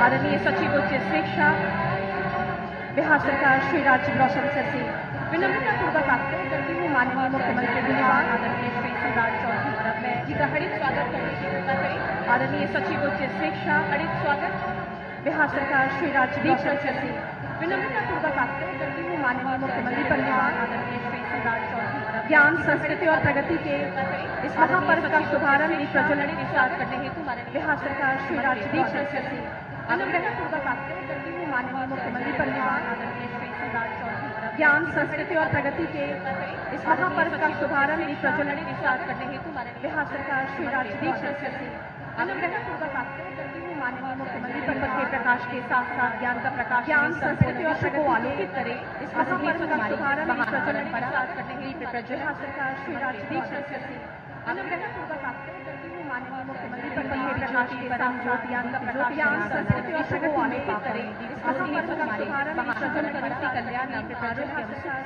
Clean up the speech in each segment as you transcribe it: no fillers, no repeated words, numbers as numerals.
आदरणीय सचिव उच्च शिक्षा बिहार सरकार श्री राजीव रौशन सर से विनम्रतापूर्वक आग्रह करती हूँ माननीय मुख्यमंत्री बिहार आदरणीय श्री सम्राट चौधरी जी का हार्दिक स्वागत करने की कृपा करें। आदरणीय सचिव उच्च शिक्षा हार्दिक स्वागत बिहार सरकार श्री राजीव रौशन सर से विनम्रतापूर्वक आग्रह करती हूँ माननीय मुख्यमंत्री परिवार आदरणीय श्री सम्राट चौधरी ज्ञान संस्कृति और प्रगति के इस महापर्व का शुभारंभ प्रज्वलन के साथ करने हेतु बिहार सरकार श्री राजीव रौशन सर से अनुग्रहपूर्वक आग्रह करती हूँ माननीय मुख्यमंत्री परिवार आदरणीय श्री सम्राट चौधरी ज्ञान संस्कृति और प्रगति के इस महापर्व का शुभारंभ प्रज्वलन के साथ करने हेतु बिहार सरकार श्री राजीव रौशन सर से अनुग्रहपूर्वक आग्रह करती हूँ माननीय मुख्यमंत्री परिवार के प्रकाश के साथ साथ ज्ञान का प्रकाश ज्ञान संस्कृति और प्रगति को आलोकित करे इस महापर्व का शुभारंभ प्रज्वलन के साथ करने हेतु बिहार सरकार श्री राजीव रौशन सर से अनुग्रहपूर्वक आग्रह करती हूँ माननीय मुख्यमंत्री परिवार के प्रकाश के साथ साथ ज्ञान का प्रकाश ज्ञान संस्कृति और प्रगति को आलोकित करे इस महापर्व का शुभारंभ प्रज्वलन करुणा कल्याण आरोग्य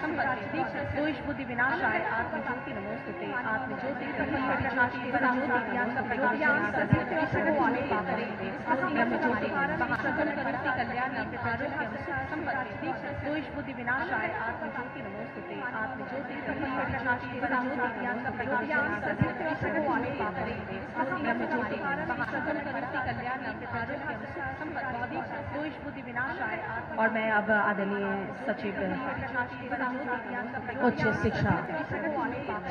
संपत्ति दोष बुद्धि विनाशाय आत्मज्योति नमोस्तुते आत्मज्योति प्रकाश के साथ ज्ञान का प्रकाश ज्ञान संस्कृति और प्रगति को आलोकित करे ब्रह्मज्योति प्रज्वलन करुणा कल्याण आरोग्य संपत्ति दोष बुद्धि विनाशाय आत्मज्योति नमोस्तुते आत्मज्योति प्रकाश के साथ ज्ञान का प्रकाश ज्ञान संस्कृति और प्रगति को आलोकित करे ब्रह्मज्योति प्रज्वलन करुणा कल्याण आरोग्य संपत्ति दोष बुद्धि विनाशाय। और मैं अब आदरणीय सचिव उच्च शिक्षा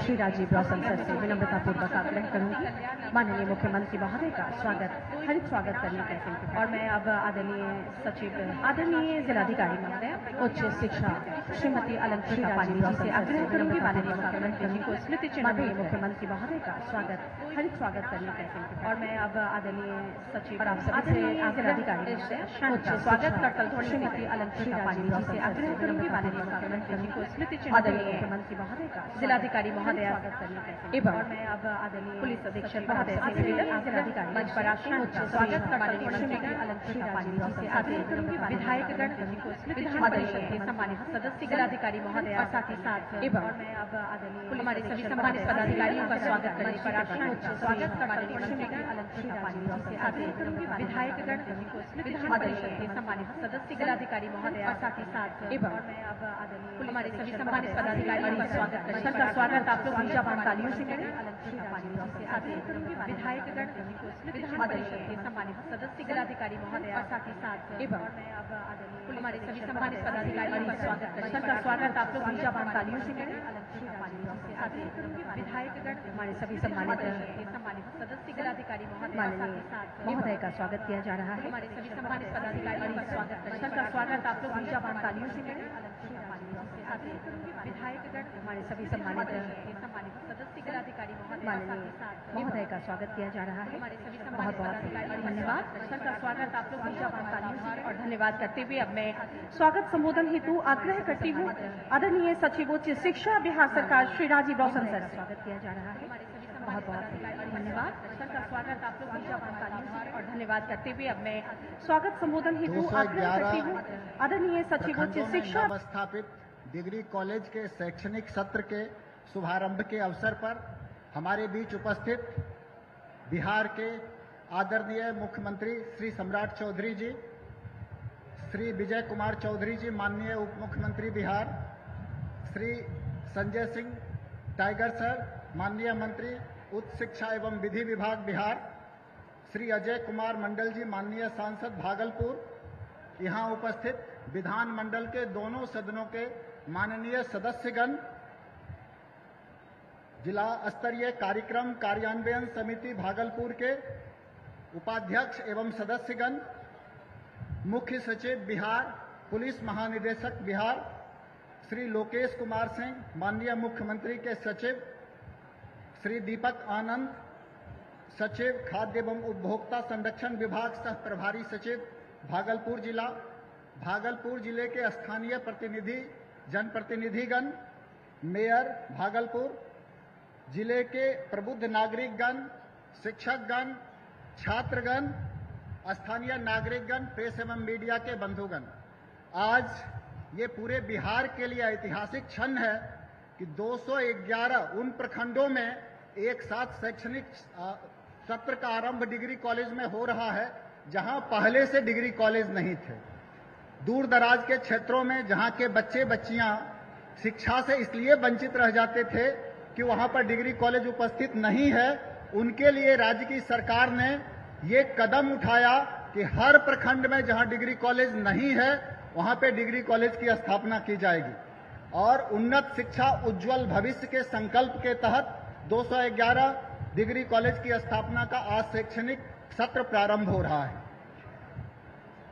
श्री राजीव रौशन सर से विनम्रतापूर्वक आग्रह करूंगी माननीय मुख्यमंत्री महोदय का हार्दिक स्वागत करने का। और मैं अब आदरणीय सचिव आदरणीय जिलाधिकारी महोदय उच्च शिक्षा श्रीमती अलंकृता पांडे जी से आग्रह करूंगी माननीय मुख्यमंत्री को स्मृति चिन्ह में मुख्यमंत्री महोदय का हार्दिक स्वागत करने का। और मैं अब आदरणीय सचिव आदरणीय जिलाधिकारी उच्च स्वागत करतल श्रीमती अलंकृता पांडे जी से आग्रह करूंगी माननीय मुख्यमंत्री को स्मृति चिन्ह आदरणीय मुख्यमंत्री महोदय का जिलाधिकारी महोदय एवं मैं अब आदरणीय पुलिस अधीक्षक महोदय से निवेदन जिलाधिकारी मंच पर आसन उच्च स्वागत करतल श्रीमती अलंकृता पांडे जी से आग्रह करूंगी विधायकगण को स्मृति चिन्ह परिषद सम्मानित सदस्य जिलाधिकारी महोदय और साथ ही साथ एवं मैं अब आदरणीय हमारे सभी सम्मानित पदाधिकारियों का स्वागत करने पर आसन उच्च स्वागत करतल श्रीमती अलंकृता पांडे जी से आग्रह करूंगी विधायकगण को स्मृति चिन्ह परिषद सम्मानित सदस्य जिलाधिकारी महोदय और साथ ही साथ एवं मैं अब आदरणीय हमारे सभी सम्मानित पदाधिकारियों का स्वागत करने सबका स्वागत आप लोग ऊंचा बाण तालियों से करें। विधायकगण को स्मृति चिन्ह परिषद सम्मानित सदस्य जिलाधिकारी महोदय और साथ ही साथ एवं मैं अब आदरणीय हमारे सभी सम्मानित पदाधिकारियों का स्वागत करने सबका स्वागत आप लोग ऊंचा बाण तालियों से करें। विधायकगण हमारे सभी सम्मानित सदस्य जिलाधिकारी महोदय का स्वागत किया जा रहा है। हमारे सभी सम्मानित पदाधिकारियों का स्वागत करने सबका स्वागत आप लोग ऊंचा बाण तालियों से करें। विधायकगण हमारे सभी सम्मानित सदस्य जिलाधिकारी महोदय का स्वागत किया जा रहा है। हमारे सभी बहुत बहुत धन्यवाद सर का स्वागत आप लोग ऊंचा बाण तालियों से और धन्यवाद करते हुए अब मैं स्वागत संबोधन हेतु आग्रह करती हूँ आदरणीय सचिव उच्च शिक्षा बिहार सरकार श्री राजीव रौशन सर स्वागत किया जा रहा है। बहुत बहुत धन्यवाद सर का स्वागत आप लोग ऊंचा बाण तालियों से और धन्यवाद करते हुए अब मैं स्वागत संबोधन हेतु आग्रह करती हूँ आदरणीय सचिव उच्च शिक्षा स्थापित डिग्री कॉलेज के शैक्षणिक सत्र के शुभारंभ के अवसर पर हमारे बीच उपस्थित बिहार के आदरणीय मुख्यमंत्री श्री सम्राट चौधरी जी, श्री विजय कुमार चौधरी जी माननीय उप मुख्यमंत्री बिहार, श्री संजय सिंह टाइगर सर माननीय मंत्री उच्च शिक्षा एवं विधि विभाग बिहार, श्री अजय कुमार मंडल जी माननीय सांसद भागलपुर, यहाँ उपस्थित विधानमंडल के दोनों सदनों के माननीय सदस्यगण, जिला स्तरीय कार्यक्रम कार्यान्वयन समिति भागलपुर के उपाध्यक्ष एवं सदस्यगण, मुख्य सचिव बिहार, पुलिस महानिदेशक बिहार श्री लोकेश कुमार सिंह, माननीय मुख्यमंत्री के सचिव श्री दीपक आनंद, सचिव खाद्य एवं उपभोक्ता संरक्षण विभाग सह प्रभारी सचिव भागलपुर जिला, भागलपुर जिले के स्थानीय प्रतिनिधि जनप्रतिनिधिगण, मेयर भागलपुर, जिले के प्रबुद्ध नागरिकगण, शिक्षकगण, छात्रगण, स्थानीय नागरिकगण, प्रेस एवं मीडिया के बंधुगण, आज ये पूरे बिहार के लिए ऐतिहासिक क्षण है कि 211 उन प्रखंडों में एक साथ शैक्षणिक सत्र का आरंभ डिग्री कॉलेज में हो रहा है जहां पहले से डिग्री कॉलेज नहीं थे। दूर दराज के क्षेत्रों में जहां के बच्चे बच्चियां शिक्षा से इसलिए वंचित रह जाते थे कि वहां पर डिग्री कॉलेज उपस्थित नहीं है, उनके लिए राज्य की सरकार ने ये कदम उठाया कि हर प्रखंड में जहां डिग्री कॉलेज नहीं है वहां पे डिग्री कॉलेज की स्थापना की जाएगी। और उन्नत शिक्षा उज्जवल भविष्य के संकल्प के तहत 211 डिग्री कॉलेज की स्थापना का आज शैक्षणिक सत्र प्रारंभ हो रहा है।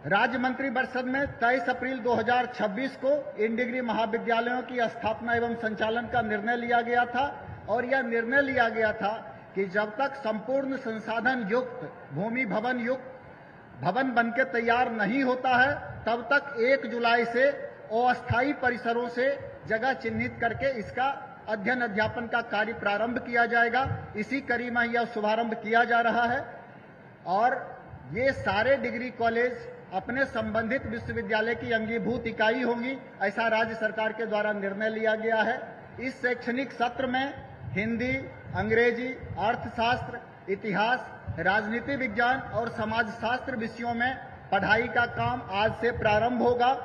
राज्य मंत्रिपरिषद में 23 अप्रैल 2026 को इन डिग्री महाविद्यालयों की स्थापना एवं संचालन का निर्णय लिया गया था और यह निर्णय लिया गया था कि जब तक संपूर्ण संसाधन युक्त भूमि भवन युक्त भवन बनके तैयार नहीं होता है तब तक 1 जुलाई से अस्थायी परिसरों से जगह चिन्हित करके इसका अध्ययन अध्यापन का कार्य प्रारंभ किया जाएगा। इसी कड़ी में यह शुभारंभ किया जा रहा है और ये सारे डिग्री कॉलेज अपने संबंधित विश्वविद्यालय की अंगीभूत इकाई होंगी, ऐसा राज्य सरकार के द्वारा निर्णय लिया गया है। इस शैक्षणिक सत्र में हिंदी, अंग्रेजी, अर्थशास्त्र, इतिहास, राजनीति विज्ञान और समाजशास्त्र विषयों में पढ़ाई का काम आज से प्रारंभ होगा।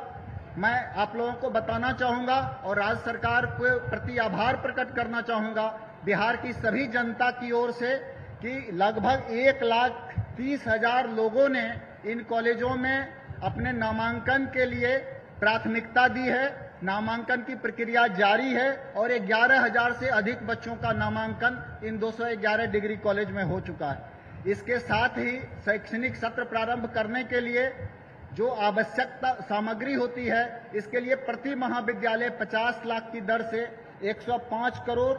मैं आप लोगों को बताना चाहूंगा और राज्य सरकार के प्रति आभार प्रकट करना चाहूंगा बिहार की सभी जनता की ओर से कि लगभग 1,30,000 लोगों ने इन कॉलेजों में अपने नामांकन के लिए प्राथमिकता दी है। नामांकन की प्रक्रिया जारी है और 11,000 से अधिक बच्चों का नामांकन इन 211 डिग्री कॉलेज में हो चुका है। इसके साथ ही शैक्षणिक सत्र प्रारंभ करने के लिए जो आवश्यकता सामग्री होती है, इसके लिए प्रति महाविद्यालय 50 लाख की दर से 105 करोड़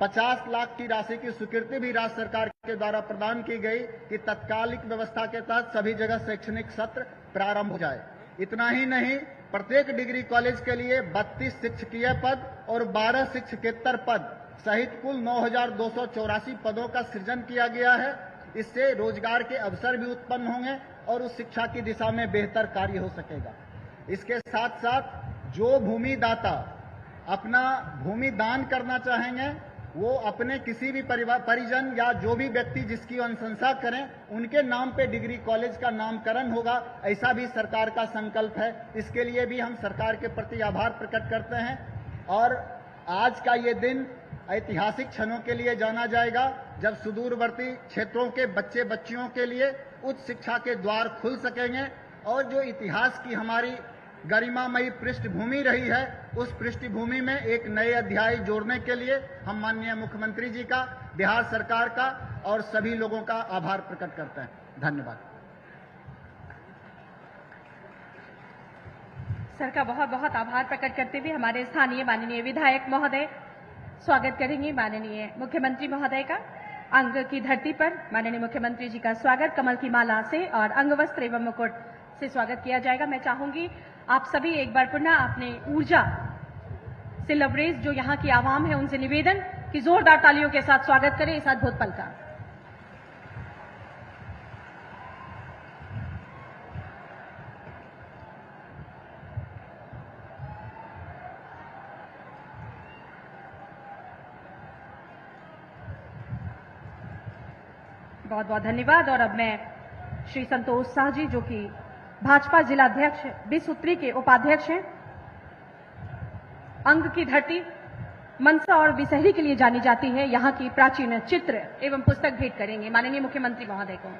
50 लाख की राशि की स्वीकृति भी राज्य सरकार के द्वारा प्रदान की गई कि तत्कालिक व्यवस्था के तहत सभी जगह शैक्षणिक सत्र प्रारंभ हो जाए। इतना ही नहीं, प्रत्येक डिग्री कॉलेज के लिए 32 शिक्षकीय पद और 12 शिक्षकेतर पद सहित कुल 9,284 पदों का सृजन किया गया है। इससे रोजगार के अवसर भी उत्पन्न होंगे और उस शिक्षा की दिशा में बेहतर कार्य हो सकेगा। इसके साथ साथ जो भूमिदाता अपना भूमि दान करना चाहेंगे वो अपने किसी भी परिजन या जो भी व्यक्ति जिसकी अनुशंसा करें उनके नाम पे डिग्री कॉलेज का नामकरण होगा, ऐसा भी सरकार का संकल्प है। इसके लिए भी हम सरकार के प्रति आभार प्रकट करते हैं और आज का ये दिन ऐतिहासिक क्षणों के लिए जाना जाएगा जब सुदूरवर्ती क्षेत्रों के बच्चे बच्चियों के लिए उच्च शिक्षा के द्वार खुल सकेंगे और जो इतिहास की हमारी गरिमामयी पृष्ठभूमि रही है उस पृष्ठभूमि में एक नए अध्याय जोड़ने के लिए हम माननीय मुख्यमंत्री जी का, बिहार सरकार का और सभी लोगों का आभार प्रकट करते हैं। धन्यवाद। सर का बहुत बहुत आभार प्रकट करते हुए हमारे स्थानीय माननीय विधायक महोदय स्वागत करेंगे माननीय मुख्यमंत्री महोदय का। अंग की धरती पर माननीय मुख्यमंत्री जी का स्वागत कमल की माला से और अंगवस्त्र एवं मुकुट से स्वागत किया जाएगा। मैं चाहूंगी आप सभी एक बार पुनः अपने ऊर्जा से लबरेज जो यहाँ की आवाम है उनसे निवेदन कि जोरदार तालियों के साथ स्वागत करें इस अद्भुत पल का। बहुत बहुत धन्यवाद। और अब मैं श्री संतोष शाह जी जो कि भाजपा जिलाध्यक्ष 20 सूत्री के उपाध्यक्ष हैं, अंग की धरती मनसा और बिसहरी के लिए जानी जाती है, यहाँ की प्राचीन चित्र एवं पुस्तक भेंट करेंगे माननीय मुख्यमंत्री महोदय को।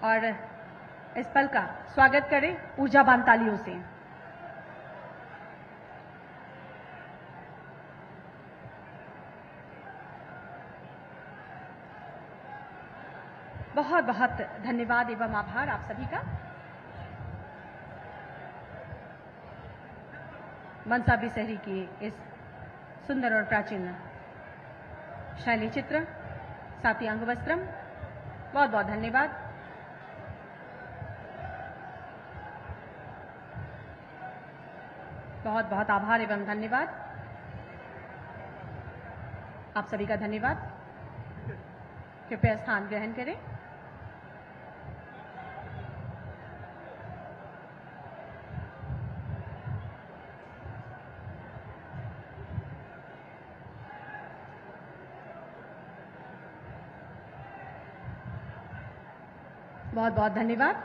और इस पल का स्वागत करें ऊर्जावान तालियों से। बहुत बहुत धन्यवाद एवं आभार आप सभी का। मनसा बिसहरी की इस सुंदर और प्राचीन शैली चित्र साथ ही अंगवस्त्रम, बहुत बहुत धन्यवाद। बहुत बहुत आभार एवं धन्यवाद आप सभी का। धन्यवाद। कृपया स्थान ग्रहण करें। बहुत बहुत धन्यवाद।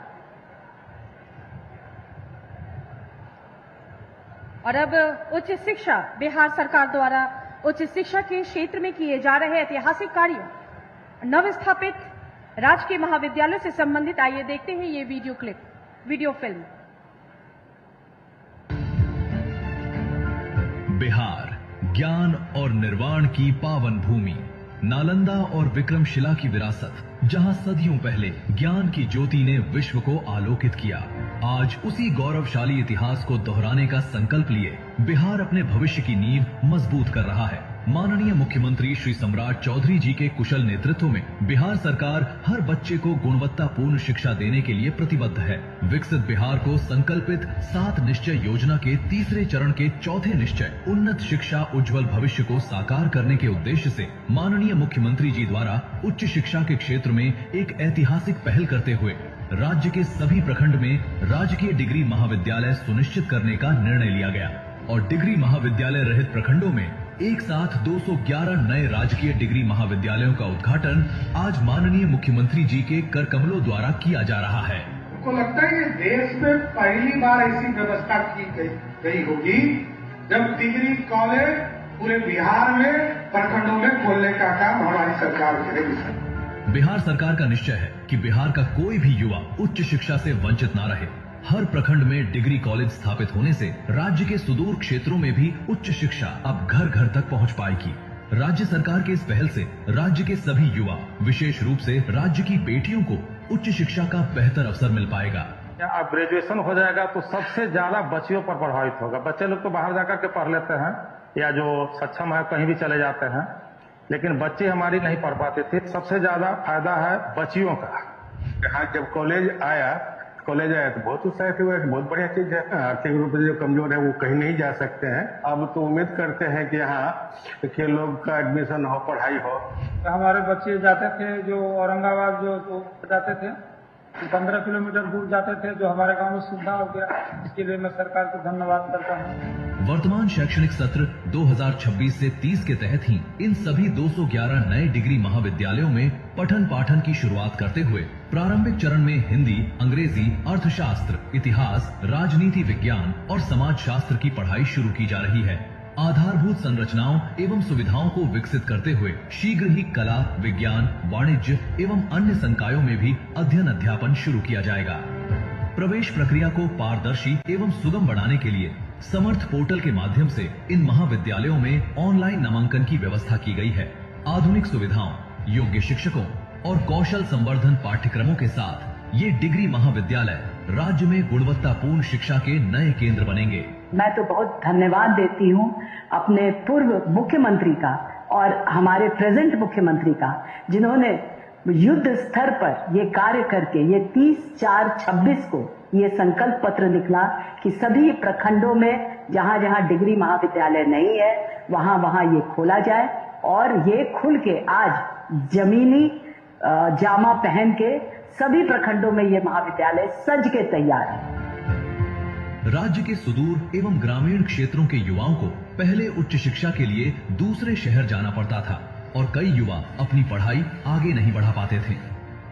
और अब उच्च शिक्षा, बिहार सरकार द्वारा उच्च शिक्षा के क्षेत्र में किए जा रहे ऐतिहासिक कार्यों, नवस्थापित राजकीय महाविद्यालय से संबंधित आइए देखते हैं ये वीडियो फिल्म। बिहार ज्ञान और निर्वाण की पावन भूमि, नालंदा और विक्रमशिला की विरासत, जहां सदियों पहले ज्ञान की ज्योति ने विश्व को आलोकित किया। आज उसी गौरवशाली इतिहास को दोहराने का संकल्प लिए बिहार अपने भविष्य की नींव मजबूत कर रहा है। माननीय मुख्यमंत्री श्री सम्राट चौधरी जी के कुशल नेतृत्व में बिहार सरकार हर बच्चे को गुणवत्तापूर्ण शिक्षा देने के लिए प्रतिबद्ध है। विकसित बिहार को संकल्पित 7 निश्चय योजना के तीसरे चरण के चौथे निश्चय उन्नत शिक्षा उज्जवल भविष्य को साकार करने के उद्देश्य से माननीय मुख्यमंत्री जी द्वारा उच्च शिक्षा के क्षेत्र में एक ऐतिहासिक पहल करते हुए राज्य के सभी प्रखंड में राजकीय डिग्री महाविद्यालय सुनिश्चित करने का निर्णय लिया गया और डिग्री महाविद्यालय रहित प्रखंडों में एक साथ 211 नए राजकीय डिग्री महाविद्यालयों का उद्घाटन आज माननीय मुख्यमंत्री जी के कर कमलों द्वारा किया जा रहा है। को लगता है कि देश में पहली बार ऐसी व्यवस्था की गई होगी जब डिग्री कॉलेज पूरे बिहार में प्रखंडों में खोलने का काम हमारी सरकार करेगी। बिहार सरकार का निश्चय है कि बिहार का कोई भी युवा उच्च शिक्षा से वंचित न रहे। हर प्रखंड में डिग्री कॉलेज स्थापित होने से राज्य के सुदूर क्षेत्रों में भी उच्च शिक्षा अब घर घर तक पहुंच पाएगी। राज्य सरकार के इस पहल से राज्य के सभी युवा, विशेष रूप से राज्य की बेटियों को उच्च शिक्षा का बेहतर अवसर मिल पाएगा। अब ग्रेजुएशन हो जाएगा तो सबसे ज्यादा बच्चियों पर प्रभावित होगा। बच्चे लोग तो बाहर जाकर के पढ़ लेते हैं या जो सक्षम है कहीं भी चले जाते हैं, लेकिन बच्चे हमारी नहीं पढ़ पाते थे। सबसे ज्यादा फायदा है बच्चियों का। यहाँ जब कॉलेज आया तो बहुत उत्साहित हुआ, बहुत बढ़िया चीज है। आर्थिक रूप से जो कमजोर है वो कहीं नहीं जा सकते हैं। अब तो उम्मीद करते हैं कि यहाँ के लोग का एडमिशन हो, पढ़ाई हो। हमारे बच्चे जाते थे जो औरंगाबाद जो जाते थे 15 किलोमीटर दूर जाते थे, जो हमारे गांव में सुविधा हो गया। इसके लिए मैं सरकार को धन्यवाद करता हूँ। वर्तमान शैक्षणिक सत्र 2026 से 30 के तहत ही इन सभी 211 नए डिग्री महाविद्यालयों में पठन पाठन की शुरुआत करते हुए प्रारंभिक चरण में हिंदी, अंग्रेजी, अर्थशास्त्र, इतिहास, राजनीति विज्ञान और समाज शास्त्र की पढ़ाई शुरू की जा रही है। आधारभूत संरचनाओं एवं सुविधाओं को विकसित करते हुए शीघ्र ही कला, विज्ञान, वाणिज्य एवं अन्य संकायों में भी अध्ययन अध्यापन शुरू किया जाएगा। प्रवेश प्रक्रिया को पारदर्शी एवं सुगम बनाने के लिए समर्थ पोर्टल के माध्यम से इन महाविद्यालयों में ऑनलाइन नामांकन की व्यवस्था की गई है। आधुनिक सुविधाओं, योग्य शिक्षकों और कौशल संवर्धन पाठ्यक्रमों के साथ ये डिग्री महाविद्यालय राज्य में गुणवत्तापूर्ण शिक्षा के नए केंद्र बनेंगे। मैं तो बहुत धन्यवाद देती हूँ अपने पूर्व मुख्यमंत्री का और हमारे प्रेजेंट मुख्यमंत्री का, जिन्होंने युद्ध स्तर पर ये कार्य करके ये 30/4/26 को ये संकल्प पत्र निकला कि सभी प्रखंडों में जहाँ जहाँ डिग्री महाविद्यालय नहीं है वहाँ वहाँ ये खोला जाए और ये खुल के आज जमीनी जामा पहन के सभी प्रखंडों में ये महाविद्यालय सज के तैयार है। राज्य के सुदूर एवं ग्रामीण क्षेत्रों के युवाओं को पहले उच्च शिक्षा के लिए दूसरे शहर जाना पड़ता था और कई युवा अपनी पढ़ाई आगे नहीं बढ़ा पाते थे।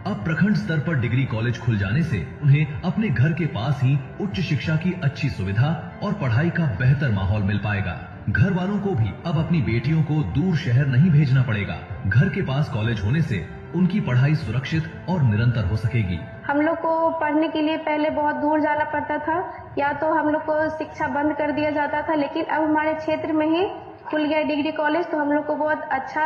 अब प्रखंड स्तर पर डिग्री कॉलेज खुल जाने से उन्हें अपने घर के पास ही उच्च शिक्षा की अच्छी सुविधा और पढ़ाई का बेहतर माहौल मिल पाएगा। घर वालों को भी अब अपनी बेटियों को दूर शहर नहीं भेजना पड़ेगा। घर के पास कॉलेज होने से उनकी पढ़ाई सुरक्षित और निरंतर हो सकेगी। हम लोग को पढ़ने के लिए पहले बहुत दूर जाना पड़ता था, या तो हम लोग को शिक्षा बंद कर दिया जाता था, लेकिन अब हमारे क्षेत्र में ही खुल गया डिग्री कॉलेज, तो हम लोग को बहुत अच्छा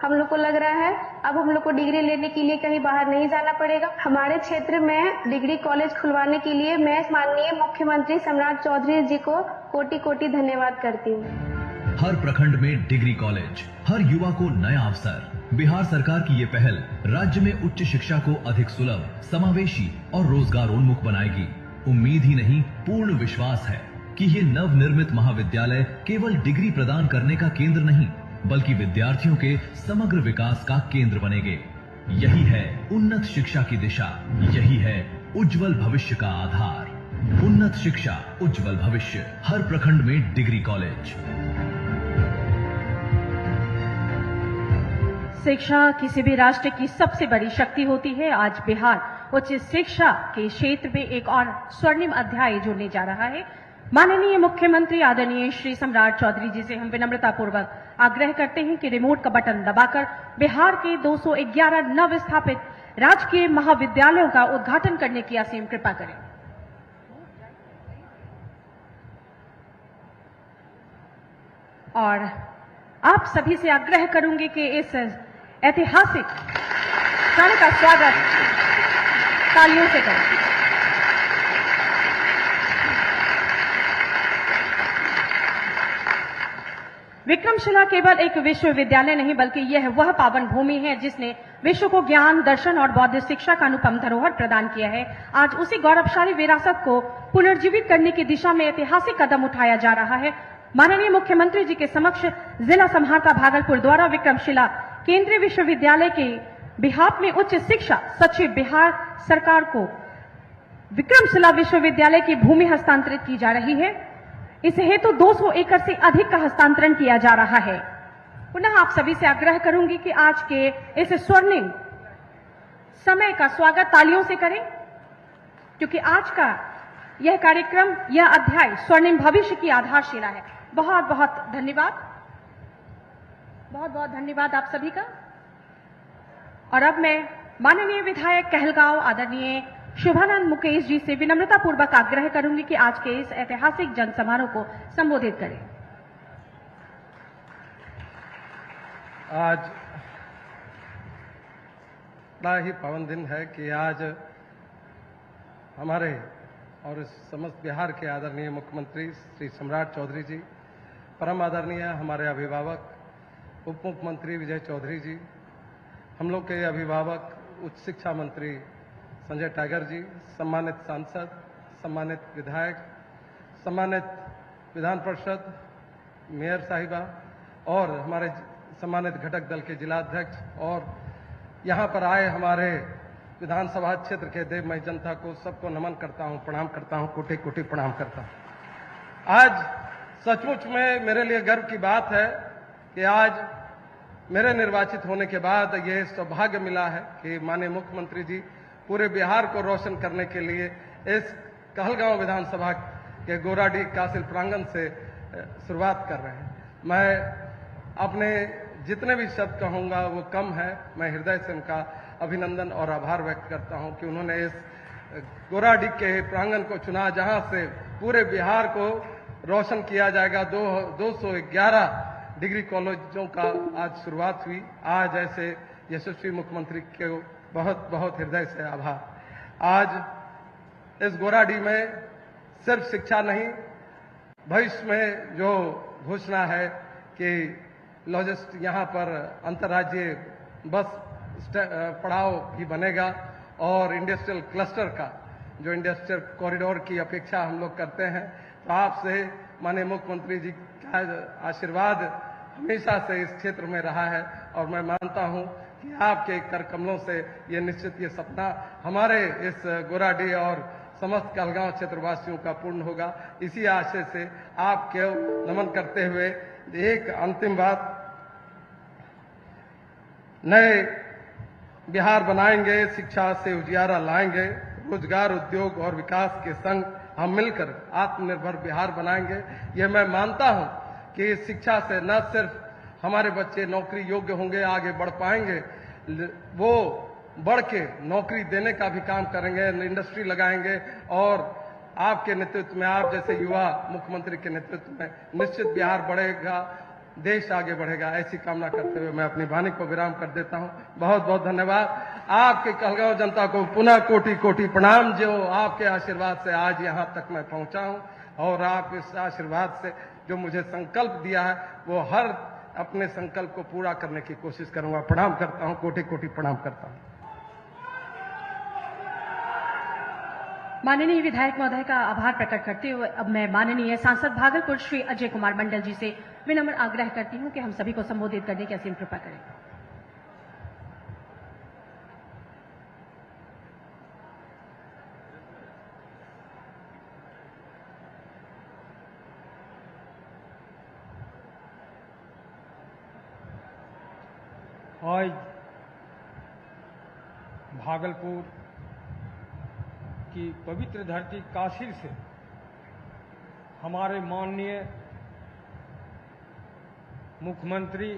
हम लोग को लग रहा है। अब हम लोग को डिग्री लेने के लिए कहीं बाहर नहीं जाना पड़ेगा। हमारे क्षेत्र में डिग्री कॉलेज खुलवाने के लिए मैं माननीय मुख्यमंत्री सम्राट चौधरी जी को कोटि कोटि धन्यवाद करती हूँ। हर प्रखंड में डिग्री कॉलेज, हर युवा को नया अवसर। बिहार सरकार की ये पहल राज्य में उच्च शिक्षा को अधिक सुलभ, समावेशी और रोजगारोन्मुख बनाएगी। उम्मीद ही नहीं, पूर्ण विश्वास है कि ये नवनिर्मित महाविद्यालय केवल डिग्री प्रदान करने का केंद्र नहीं, बल्कि विद्यार्थियों के समग्र विकास का केंद्र बनेंगे। यही है उन्नत शिक्षा की दिशा, यही है उज्जवल भविष्य का आधार। उन्नत शिक्षा, उज्जवल भविष्य, हर प्रखंड में डिग्री कॉलेज। शिक्षा किसी भी राष्ट्र की सबसे बड़ी शक्ति होती है। आज बिहार उच्च शिक्षा के क्षेत्र में एक और स्वर्णिम अध्याय जुड़ने जा रहा है। माननीय मुख्यमंत्री आदरणीय श्री सम्राट चौधरी जी से हम विनम्रता पूर्वक आग्रह करते हैं कि रिमोट का बटन दबाकर बिहार के 211 नव स्थापित राजकीय महाविद्यालयों का उद्घाटन करने की असीम कृपा करें। और आप सभी से आग्रह करूंगी कि इस ऐतिहासिक क्षण का स्वागत तालियों से करें। विक्रमशिला केवल एक विश्वविद्यालय नहीं बल्कि यह वह पावन भूमि है जिसने विश्व को ज्ञान, दर्शन और बौद्ध शिक्षा का अनुपम धरोहर प्रदान किया है। आज उसी गौरवशाली विरासत को पुनर्जीवित करने की दिशा में ऐतिहासिक कदम उठाया जा रहा है। माननीय मुख्यमंत्री जी के समक्ष जिला समाहर्ता भागलपुर द्वारा विक्रमशिला केंद्रीय विश्वविद्यालय के बिहार में उच्च शिक्षा सचिव बिहार सरकार को विक्रमशिला विश्वविद्यालय की भूमि हस्तांतरित की जा रही है। इस हेतु 200 एकड़ से अधिक का हस्तांतरण किया जा रहा है। पुनः आप सभी से आग्रह करूंगी कि आज के इस स्वर्णिम समय का स्वागत तालियों से करें, क्योंकि आज का यह कार्यक्रम, यह अध्याय स्वर्णिम भविष्य की आधारशिला है। बहुत बहुत धन्यवाद, बहुत बहुत धन्यवाद आप सभी का। और अब मैं माननीय विधायक कहलगांव आदरणीय शुभानंद मुकेश जी से विनम्रता पूर्वक आग्रह करूंगी कि आज के इस ऐतिहासिक जन समारोह को संबोधित करें। आज बड़ा ही पावन दिन है कि आज हमारे और समस्त बिहार के आदरणीय मुख्यमंत्री श्री सम्राट चौधरी जी, परम आदरणीय हमारे अभिभावक उप मुख्यमंत्री विजय चौधरी जी, हम लोग के अभिभावक उच्च शिक्षा मंत्री संजय टाइगर जी, सम्मानित सांसद, सम्मानित विधायक, सम्मानित विधान परिषद मेयर साहिबा और हमारे सम्मानित घटक दल के जिलाध्यक्ष और यहाँ पर आए हमारे विधानसभा क्षेत्र के देवमय जनता को सबको नमन करता हूँ, प्रणाम करता हूँ, कोटि कोटि प्रणाम करता हूँ। आज सचमुच में मेरे लिए गर्व की बात है कि आज मेरे निर्वाचित होने के बाद ये सौभाग्य मिला है कि माननीय मुख्यमंत्री जी पूरे बिहार को रोशन करने के लिए इस कहलगांव विधानसभा के गोराडीह कासिल प्रांगण से शुरुआत कर रहे हैं। मैं अपने जितने भी शब्द कहूंगा वो कम है। मैं हृदय से उनका अभिनंदन और आभार व्यक्त करता हूं कि उन्होंने इस गोराडीह के प्रांगण को चुना जहां से पूरे बिहार को रोशन किया जाएगा। 211 डिग्री कॉलेजों का आज शुरुआत हुई। आज ऐसे यशस्वी मुख्यमंत्री को बहुत बहुत हृदय से आभार। आज इस गोराडीह में सिर्फ शिक्षा नहीं, भविष्य में जो घोषणा है कि लॉजिस्ट यहाँ पर अंतर्राज्यीय बस पड़ाव भी बनेगा और इंडस्ट्रियल क्लस्टर का जो इंडस्ट्रियल कॉरिडोर की अपेक्षा हम लोग करते हैं, तो आपसे माननीय मुख्यमंत्री जी का आशीर्वाद हमेशा से इस क्षेत्र में रहा है और मैं मानता हूं कि आपके कर कमलों से ये निश्चित ये सपना हमारे इस गोराडीह और समस्त कहलगांव क्षेत्रवासियों का पूर्ण होगा। इसी आशय से आपको नमन करते हुए एक अंतिम बात, नए बिहार बनाएंगे, शिक्षा से उजियारा लाएंगे, रोजगार, उद्योग और विकास के संग हम मिलकर आत्मनिर्भर बिहार बनाएंगे। ये मैं मानता हूं कि शिक्षा से न सिर्फ हमारे बच्चे नौकरी योग्य होंगे, आगे बढ़ पाएंगे, वो बढ़ के नौकरी देने का भी काम करेंगे, इंडस्ट्री लगाएंगे और आपके नेतृत्व में, आप जैसे युवा मुख्यमंत्री के नेतृत्व में निश्चित बिहार बढ़ेगा, देश आगे बढ़ेगा। ऐसी कामना करते हुए मैं अपनी वाणी को विराम कर देता हूं। बहुत बहुत धन्यवाद। आपके कहलगांव जनता को पुनः कोटि कोटि प्रणाम, जो आपके आशीर्वाद से आज यहां तक मैं पहुंचा हूं और आप इस आशीर्वाद से जो मुझे संकल्प दिया है वो हर अपने संकल्प को पूरा करने की कोशिश करूंगा। प्रणाम करता हूं, कोटि कोटि प्रणाम करता हूं। माननीय विधायक महोदय का आभार प्रकट करते हुए अब मैं माननीय सांसद भागलपुर श्री अजय कुमार मंडल जी से विनम्र आग्रह करती हूं कि हम सभी को संबोधित करने की असीम कृपा करें। आज भागलपुर की पवित्र धरती काशी से हमारे माननीय मुख्यमंत्री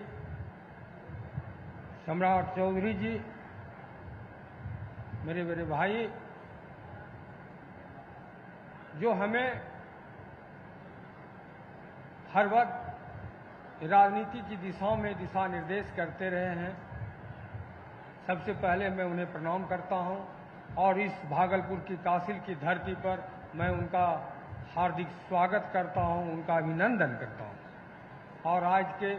सम्राट चौधरी जी, मेरे बड़े भाई, जो हमें हर वक्त राजनीति की दिशा में दिशा निर्देश करते रहे हैं, सबसे पहले मैं उन्हें प्रणाम करता हूं और इस भागलपुर की कासिल की धरती पर मैं उनका हार्दिक स्वागत करता हूं, उनका अभिनंदन करता हूं। और आज के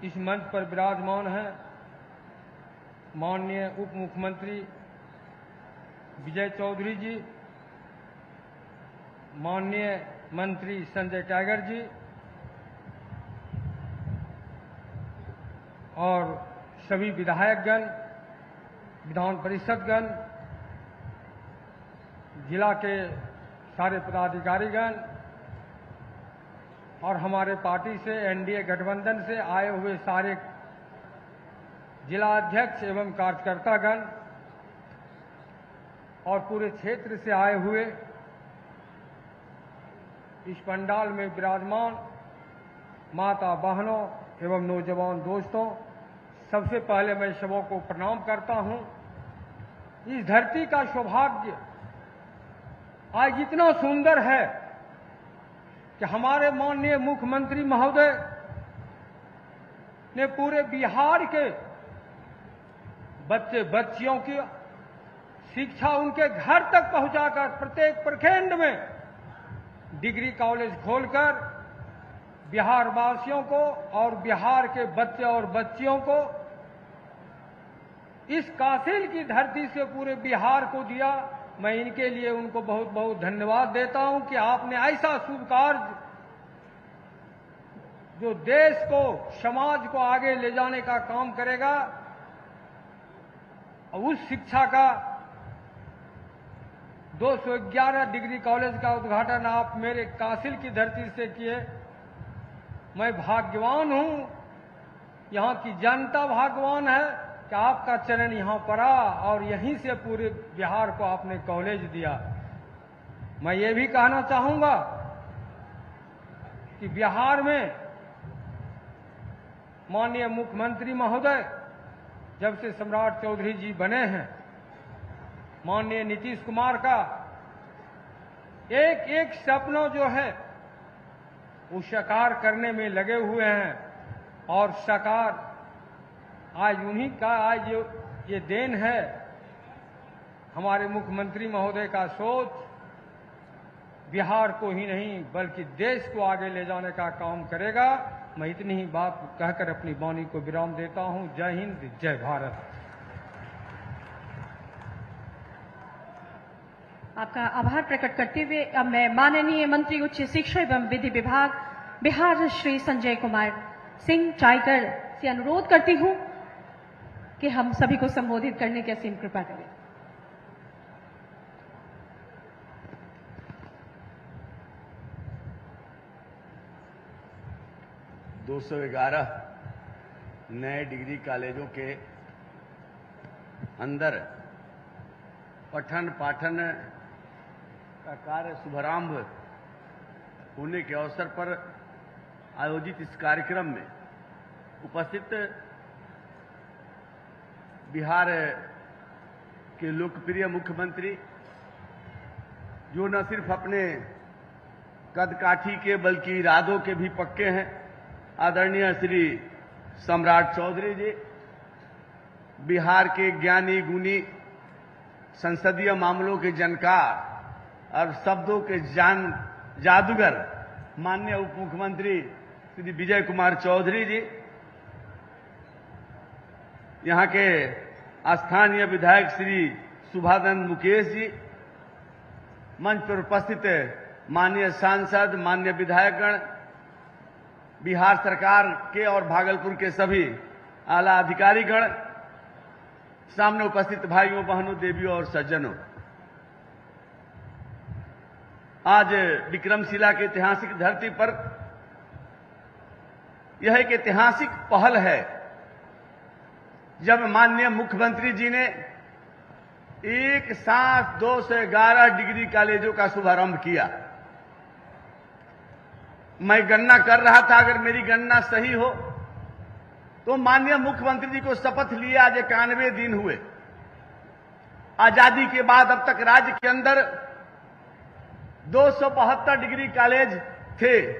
इस मंच पर विराजमान हैं माननीय उप मुख्यमंत्री विजय चौधरी जी, माननीय मंत्री संजय टाइगर जी और सभी विधायकगण, विधान परिषदगण, जिला के सारे पदाधिकारीगण और हमारे पार्टी से एनडीए गठबंधन से आए हुए सारे जिला अध्यक्ष एवं कार्यकर्तागण और पूरे क्षेत्र से आए हुए इस पंडाल में विराजमान माता बहनों एवं नौजवान दोस्तों, सबसे पहले मैं सबों को प्रणाम करता हूं। इस धरती का सौभाग्य आज इतना सुंदर है कि हमारे माननीय मुख्यमंत्री महोदय ने पूरे बिहार के बच्चे बच्चियों की शिक्षा उनके घर तक पहुंचाकर प्रत्येक प्रखंड में डिग्री कॉलेज खोलकर बिहार वासियों को और बिहार के बच्चे और बच्चियों को इस कासिल की धरती से पूरे बिहार को दिया। मैं इनके लिए उनको बहुत बहुत धन्यवाद देता हूं कि आपने ऐसा शुभ कार्य जो देश को, समाज को आगे ले जाने का काम करेगा, उस शिक्षा का 211 डिग्री कॉलेज का उद्घाटन आप मेरे कासिल की धरती से किए। मैं भाग्यवान हूं, यहां की जनता भाग्यवान है कि आपका चरण यहां पड़ा और यहीं से पूरे बिहार को आपने कॉलेज दिया। मैं ये भी कहना चाहूंगा कि बिहार में माननीय मुख्यमंत्री महोदय जब से सम्राट चौधरी जी बने हैं, माननीय नीतीश कुमार का एक एक सपना जो है वो साकार करने में लगे हुए हैं और साकार आज उन्हीं का आज ये देन है। हमारे मुख्यमंत्री महोदय का सोच बिहार को ही नहीं बल्कि देश को आगे ले जाने का काम करेगा। मैं इतनी ही बात कहकर अपनी वाणी को विराम देता हूं। जय हिंद, जय भारत। आपका आभार प्रकट करते हुए अब मैं माननीय मंत्री उच्च शिक्षा एवं विधि विभाग बिहार श्री संजय कुमार सिंह टाइगर से अनुरोध करती हूं कि हम सभी को संबोधित करने की असीम कृपा करें। दो 211 नए डिग्री कॉलेजों के अंदर पठन पाठन का कार्य शुभारंभ होने के अवसर पर आयोजित इस कार्यक्रम में उपस्थित बिहार के लोकप्रिय मुख्यमंत्री, जो न सिर्फ अपने कदकाठी के बल्कि इरादों के भी पक्के हैं, आदरणीय श्री सम्राट चौधरी जी, बिहार के ज्ञानी गुणी, संसदीय मामलों के जानकार और शब्दों के जादूगर माननीय उप मुख्यमंत्री श्री विजय कुमार चौधरी जी, यहां के स्थानीय विधायक श्री सुभानंद मुकेश जी, मंच पर उपस्थित माननीय सांसद, माननीय विधायकगण, बिहार सरकार के और भागलपुर के सभी आला अधिकारीगण, सामने उपस्थित भाइयों बहनों, देवियों और सज्जनों, आज विक्रमशिला के ऐतिहासिक धरती पर यह एक ऐतिहासिक पहल है जब माननीय मुख्यमंत्री जी ने एक साथ 211 डिग्री कॉलेजों का शुभारंभ किया। मैं गणना कर रहा था, अगर मेरी गणना सही हो तो माननीय मुख्यमंत्री जी को शपथ लिए आज 91 दिन हुए। आजादी के बाद अब तक राज्य के अंदर 272 डिग्री कॉलेज थे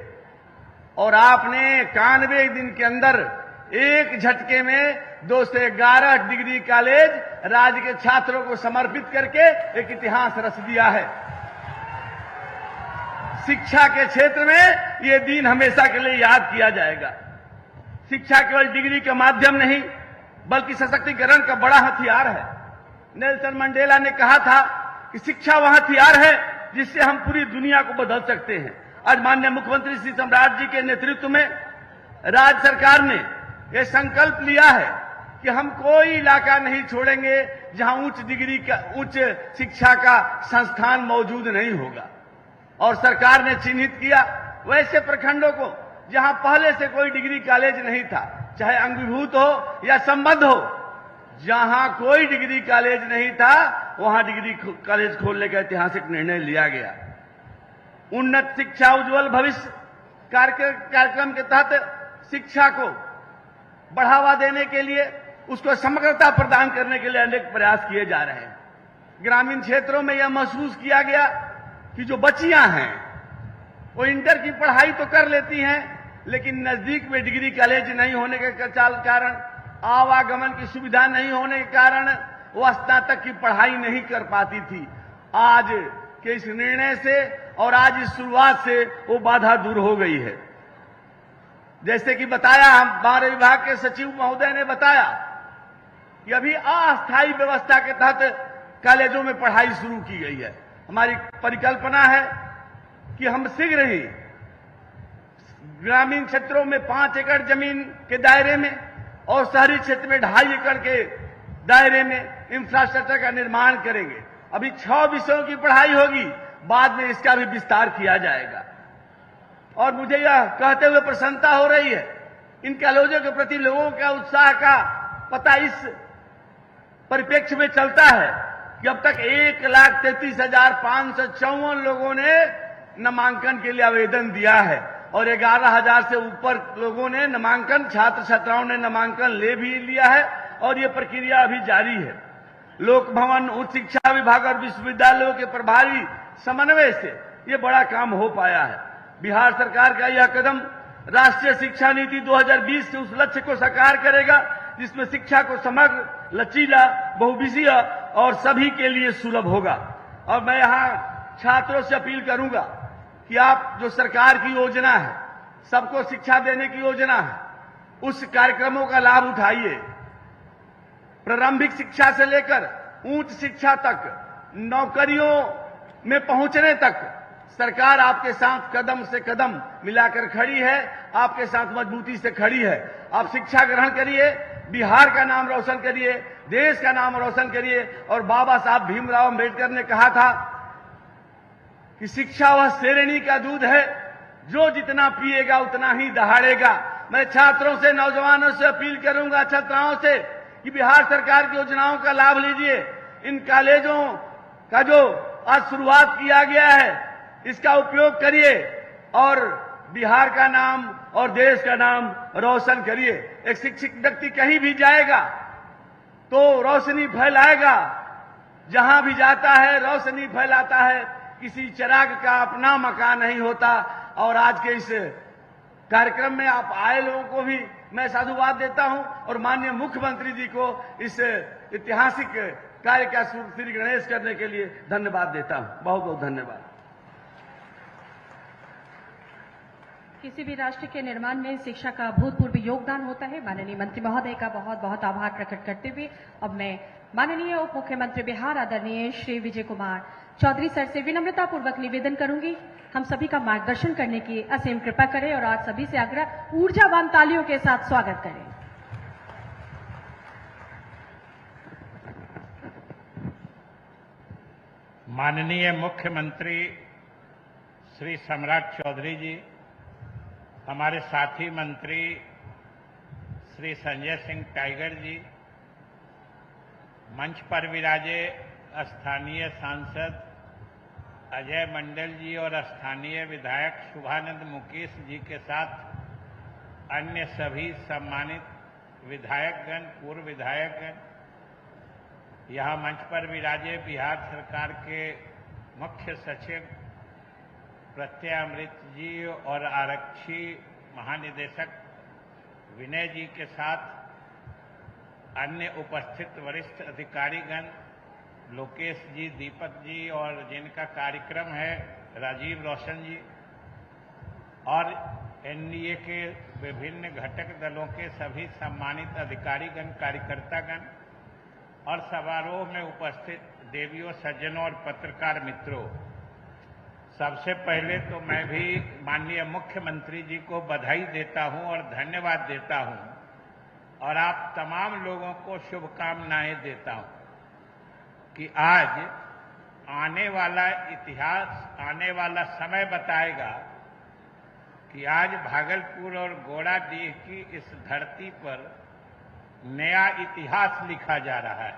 और आपने 91 दिन के अंदर एक झटके में 211 डिग्री कॉलेज राज्य के छात्रों को समर्पित करके एक इतिहास रच दिया है। शिक्षा के क्षेत्र में यह दिन हमेशा के लिए याद किया जाएगा। शिक्षा केवल डिग्री का माध्यम नहीं बल्कि सशक्तिकरण का बड़ा हथियार है। नेल्सन मंडेला ने कहा था कि शिक्षा वह हथियार है जिससे हम पूरी दुनिया को बदल सकते हैं। आज माननीय मुख्यमंत्री श्री सम्राट जी के नेतृत्व में राज्य सरकार ने यह संकल्प लिया है कि हम कोई इलाका नहीं छोड़ेंगे जहां उच्च शिक्षा का संस्थान मौजूद नहीं होगा। और सरकार ने चिन्हित किया वैसे प्रखंडों को जहां पहले से कोई डिग्री कॉलेज नहीं था, चाहे अंगीभूत हो या संबद्ध हो, जहां कोई डिग्री कॉलेज नहीं था वहां डिग्री कॉलेज खोलने का ऐतिहासिक निर्णय लिया गया। उन्नत शिक्षा उज्जवल भविष्य कार्यक्रम के तहत शिक्षा को बढ़ावा देने के लिए, उसको समग्रता प्रदान करने के लिए अनेक प्रयास किए जा रहे हैं। ग्रामीण क्षेत्रों में यह महसूस किया गया कि जो बच्चियां हैं वो इंटर की पढ़ाई तो कर लेती हैं, लेकिन नजदीक में डिग्री कॉलेज नहीं होने के कारण, आवागमन की सुविधा नहीं होने के कारण वो स्नातक की पढ़ाई नहीं कर पाती थी। आज के इस निर्णय से और आज इस शुरुआत से वो बाधा दूर हो गई है। जैसे कि बताया, हमारे विभाग के सचिव महोदय ने बताया कि अभी अस्थायी व्यवस्था के तहत कॉलेजों में पढ़ाई शुरू की गई है। हमारी परिकल्पना है कि हम शीघ्र ही ग्रामीण क्षेत्रों में 5 एकड़ जमीन के दायरे में और शहरी क्षेत्र में 2.5 एकड़ के दायरे में इंफ्रास्ट्रक्चर का निर्माण करेंगे। अभी 6 विषयों की पढ़ाई होगी, बाद में इसका भी विस्तार किया जाएगा। और मुझे यह कहते हुए प्रसन्नता हो रही है, इन कॉलेजों के प्रति लोगों का उत्साह का पता इस परिप्रेक्ष्य में चलता है कि अब तक 1,33,554 लोगों ने नामांकन के लिए आवेदन दिया है और 11,000 से ऊपर लोगों ने नामांकन, छात्र छात्राओं ने नामांकन ले भी लिया है और ये प्रक्रिया अभी जारी है। लोक भवन, उच्च शिक्षा विभाग और विश्वविद्यालयों के प्रभावी समन्वय से ये बड़ा काम हो पाया है। बिहार सरकार का यह कदम राष्ट्रीय शिक्षा नीति 2020 के उस लक्ष्य को साकार करेगा जिसमें शिक्षा को समग्र, लचीला, बहुविषयीय और सभी के लिए सुलभ होगा। और मैं यहां छात्रों से अपील करूंगा कि आप जो सरकार की योजना है, सबको शिक्षा देने की योजना है, उस कार्यक्रमों का लाभ उठाइए। प्रारंभिक शिक्षा से लेकर उच्च शिक्षा तक, नौकरियों में पहुंचने तक सरकार आपके साथ कदम से कदम मिलाकर खड़ी है, आपके साथ मजबूती से खड़ी है। आप शिक्षा ग्रहण करिए, बिहार का नाम रोशन करिए, देश का नाम रोशन करिए। और बाबा साहब भीमराव अंबेडकर ने कहा था कि शिक्षा वह शेरनी का दूध है जो जितना पिएगा उतना ही दहाड़ेगा। मैं छात्रों से, नौजवानों से अपील करूंगा, छात्राओं से, कि बिहार सरकार की योजनाओं का लाभ लीजिए। इन कॉलेजों का जो आज शुरुआत किया गया है, इसका उपयोग करिए और बिहार का नाम और देश का नाम रोशन करिए। एक शिक्षित व्यक्ति कहीं भी जाएगा तो रोशनी फैलाएगा, जहां भी जाता है रोशनी फैलाता है। किसी चिराग का अपना मकान नहीं होता। और आज के इस कार्यक्रम में आप आए लोगों को भी मैं साधुवाद देता हूं और माननीय मुख्यमंत्री जी को इस ऐतिहासिक कार्य का श्री गणेश करने के लिए धन्यवाद देता हूं। बहुत बहुत धन्यवाद। किसी भी राष्ट्र के निर्माण में शिक्षा का अभूतपूर्व योगदान होता है। माननीय मंत्री महोदय का बहुत बहुत आभार प्रकट करते हुए अब मैं माननीय उप मुख्यमंत्री बिहार आदरणीय श्री विजय कुमार चौधरी सर से विनम्रता पूर्वक निवेदन करूंगी, हम सभी का मार्गदर्शन करने की असीम कृपा करें और आज सभी से आग्रह, ऊर्जावान तालियों के साथ स्वागत करें। माननीय मुख्यमंत्री श्री सम्राट चौधरी जी, हमारे साथी मंत्री श्री संजय सिंह टाइगर जी, मंच पर विराजे स्थानीय सांसद अजय मंडल जी और स्थानीय विधायक शुभानंद मुकेश जी के साथ अन्य सभी सम्मानित विधायकगण, पूर्व विधायकगण, यहाँ मंच पर विराजे बिहार सरकार के मुख्य सचिव प्रत्यय अमृत जी और आरक्षी महानिदेशक विनय जी के साथ अन्य उपस्थित वरिष्ठ अधिकारीगण, लोकेश जी, दीपक जी और जिनका कार्यक्रम है राजीव रोशन जी, और एनडीए के विभिन्न घटक दलों के सभी सम्मानित अधिकारीगण, कार्यकर्तागण और समारोह में उपस्थित देवियों, सज्जनों और पत्रकार मित्रों, सबसे पहले तो मैं भी माननीय मुख्यमंत्री जी को बधाई देता हूं और धन्यवाद देता हूं और आप तमाम लोगों को शुभकामनाएं देता हूं कि आज आने वाला इतिहास, आने वाला समय बताएगा कि आज भागलपुर और गोड़ाडीह की इस धरती पर नया इतिहास लिखा जा रहा है,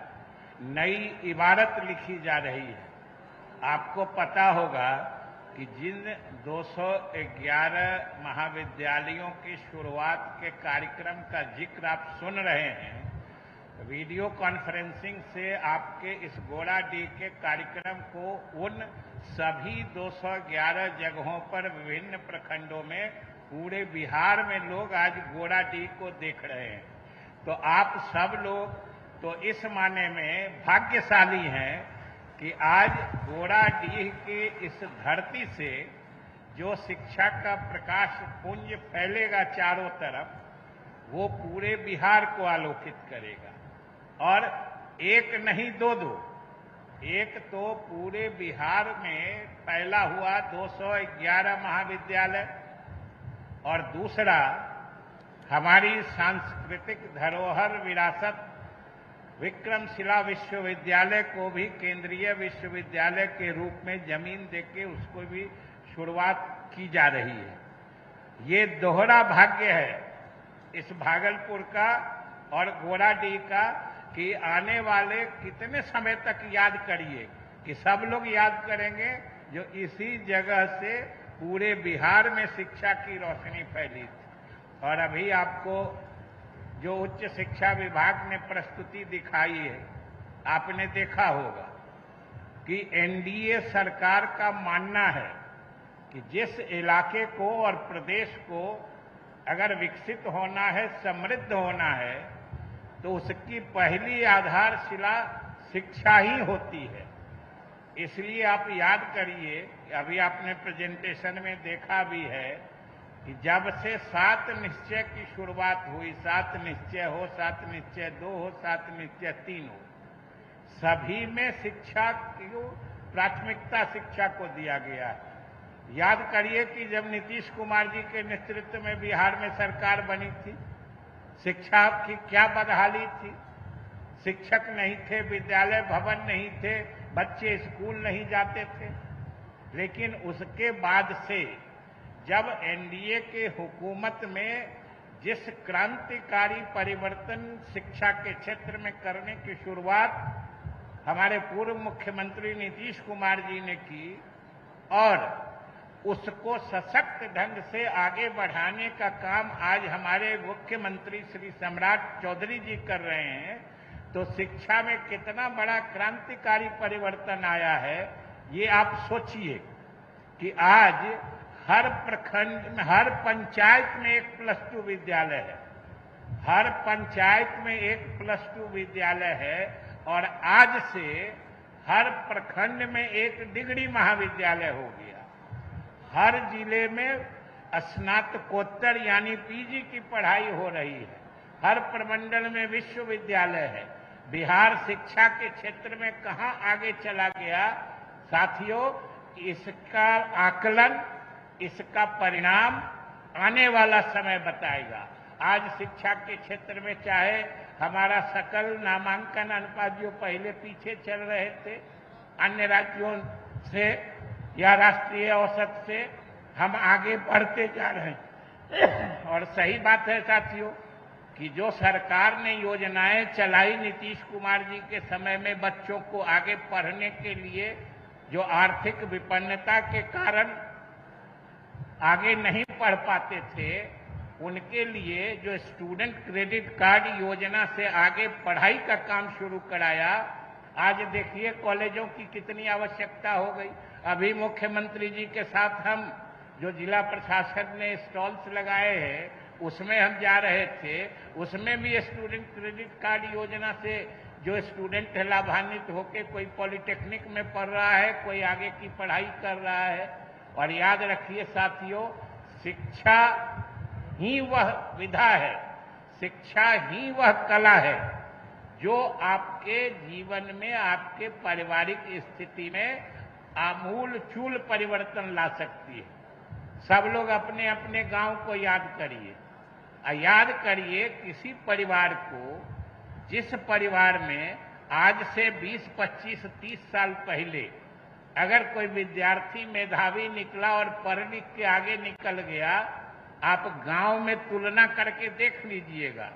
नई इबारत लिखी जा रही है। आपको पता होगा कि जिन 211 महाविद्यालयों की शुरुआत के कार्यक्रम का जिक्र आप सुन रहे हैं, वीडियो कॉन्फ्रेंसिंग से आपके इस गोड़ाडीह के कार्यक्रम को उन सभी 211 जगहों पर विभिन्न प्रखंडों में पूरे बिहार में लोग आज गोड़ाडीह को देख रहे हैं। तो आप सब लोग तो इस माने में भाग्यशाली हैं कि आज गोड़ाडीह की इस धरती से जो शिक्षा का प्रकाश पुंज फैलेगा चारों तरफ, वो पूरे बिहार को आलोकित करेगा। और एक नहीं दो, एक तो पूरे बिहार में पहला हुआ 211 महाविद्यालय और दूसरा हमारी सांस्कृतिक धरोहर विरासत विक्रमशिला विश्वविद्यालय को भी केंद्रीय विश्वविद्यालय के रूप में जमीन देके उसको भी शुरुआत की जा रही है। ये दोहरा भाग्य है इस भागलपुर का और गोड़ाडीह का कि आने वाले कितने समय तक याद करिए कि सब लोग याद करेंगे जो इसी जगह से पूरे बिहार में शिक्षा की रोशनी फैली थी। और अभी आपको जो उच्च शिक्षा विभाग ने प्रस्तुति दिखाई है, आपने देखा होगा कि एनडीए सरकार का मानना है कि जिस इलाके को और प्रदेश को अगर विकसित होना है, समृद्ध होना है, तो उसकी पहली आधारशिला शिक्षा ही होती है। इसलिए आप याद करिए, अभी आपने प्रेजेंटेशन में देखा भी है कि जब से 7 निश्चय की शुरुआत हुई, 7 निश्चय हो, 7 निश्चय 2 हो, 7 निश्चय 3 हो, सभी में शिक्षा को प्राथमिकता शिक्षा को दिया गया है। याद करिए कि जब नीतीश कुमार जी के नेतृत्व में बिहार में सरकार बनी थी, शिक्षा की क्या बदहाली थी। शिक्षक नहीं थे, विद्यालय भवन नहीं थे, बच्चे स्कूल नहीं जाते थे। लेकिन उसके बाद से जब एनडीए के हुकूमत में जिस क्रांतिकारी परिवर्तन शिक्षा के क्षेत्र में करने की शुरुआत हमारे पूर्व मुख्यमंत्री नीतीश कुमार जी ने की और उसको सशक्त ढंग से आगे बढ़ाने का काम आज हमारे मुख्यमंत्री श्री सम्राट चौधरी जी कर रहे हैं, तो शिक्षा में कितना बड़ा क्रांतिकारी परिवर्तन आया है। ये आप सोचिए कि आज हर प्रखंड में, हर पंचायत में एक +2 विद्यालय है, हर पंचायत में एक +2 विद्यालय है और आज से हर प्रखंड में एक डिग्री महाविद्यालय हो गया। हर जिले में स्नातकोत्तर यानी पीजी की पढ़ाई हो रही है। हर प्रमंडल में विश्वविद्यालय है। बिहार शिक्षा के क्षेत्र में कहां आगे चला गया साथियों, इसका आकलन, इसका परिणाम आने वाला समय बताएगा। आज शिक्षा के क्षेत्र में चाहे हमारा सकल नामांकन अनुपात जो पहले पीछे चल रहे थे अन्य राज्यों से या राष्ट्रीय औसत से, हम आगे बढ़ते जा रहे हैं। और सही बात है साथियों कि जो सरकार ने योजनाएं चलाई नीतीश कुमार जी के समय में बच्चों को आगे पढ़ने के लिए, जो आर्थिक विपन्नता के कारण आगे नहीं पढ़ पाते थे, उनके लिए जो स्टूडेंट क्रेडिट कार्ड योजना से आगे पढ़ाई का काम शुरू कराया। आज देखिए कॉलेजों की कितनी आवश्यकता हो गई। अभी मुख्यमंत्री जी के साथ हम जो जिला प्रशासन ने स्टॉल्स लगाए हैं उसमें हम जा रहे थे, उसमें भी स्टूडेंट क्रेडिट कार्ड योजना से जो स्टूडेंट लाभान्वित होकर कोई पॉलिटेक्निक में पढ़ रहा है, कोई आगे की पढ़ाई कर रहा है। और याद रखिए साथियों, शिक्षा ही वह विधा है, शिक्षा ही वह कला है जो आपके जीवन में, आपके पारिवारिक स्थिति में आमूल चूल परिवर्तन ला सकती है। सब लोग अपने अपने गांव को याद करिए, याद करिए किसी परिवार को, जिस परिवार में आज से 20, 25, 30 साल पहले अगर कोई विद्यार्थी मेधावी निकला और पढ़ लिख के आगे निकल गया, आप गांव में तुलना करके देख लीजिएगा,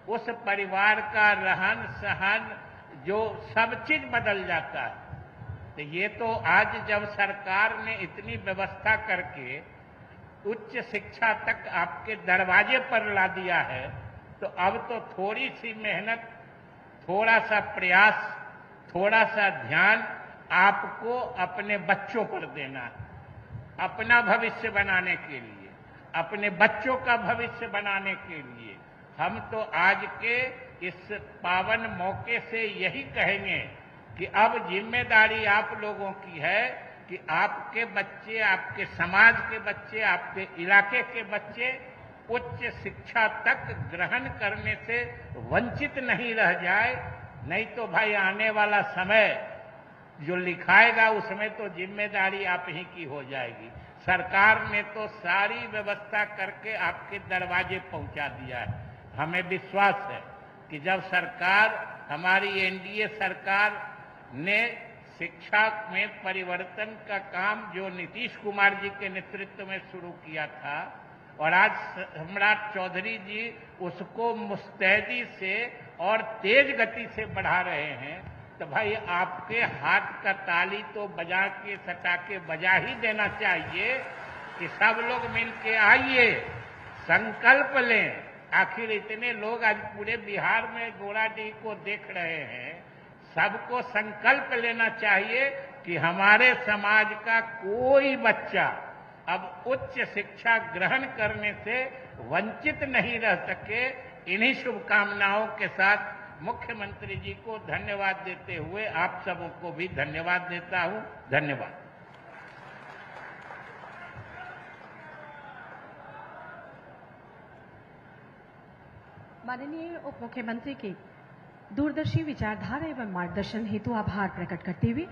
उस परिवार का रहन सहन जो सब चीज बदल जाता है। तो ये तो आज जब सरकार ने इतनी व्यवस्था करके उच्च शिक्षा तक आपके दरवाजे पर ला दिया है, तो अब तो थोड़ी सी मेहनत, थोड़ा सा प्रयास, थोड़ा सा ध्यान आपको अपने बच्चों पर देना है। अपना भविष्य बनाने के लिए, अपने बच्चों का भविष्य बनाने के लिए हम तो आज के इस पावन मौके से यही कहेंगे कि अब जिम्मेदारी आप लोगों की है कि आपके बच्चे, आपके समाज के बच्चे, आपके इलाके के बच्चे उच्च शिक्षा तक ग्रहण करने से वंचित नहीं रह जाए। नहीं तो भाई आने वाला समय जो लिखाएगा उसमें तो जिम्मेदारी आप ही की हो जाएगी। सरकार ने तो सारी व्यवस्था करके आपके दरवाजे पहुंचा दिया है। हमें विश्वास है कि जब सरकार, हमारी एनडीए सरकार ने शिक्षा में परिवर्तन का काम जो नीतीश कुमार जी के नेतृत्व में शुरू किया था और आज सम्राट चौधरी जी उसको मुस्तैदी से और तेज गति से बढ़ा रहे हैं, तो भाई आपके हाथ का ताली तो बजा के, सटा के बजा ही देना चाहिए कि सब लोग मिलके आइए, संकल्प लें। आखिर इतने लोग आज पूरे बिहार में गोराडीह को देख रहे हैं, सबको संकल्प लेना चाहिए कि हमारे समाज का कोई बच्चा अब उच्च शिक्षा ग्रहण करने से वंचित नहीं रह सके। इन्हीं शुभकामनाओं के साथ मुख्यमंत्री जी को धन्यवाद देते हुए आप सबको भी धन्यवाद देता हूं। धन्यवाद। माननीय उप मुख्यमंत्री के दूरदर्शी विचारधारा एवं मार्गदर्शन हेतु आभार प्रकट करते हुए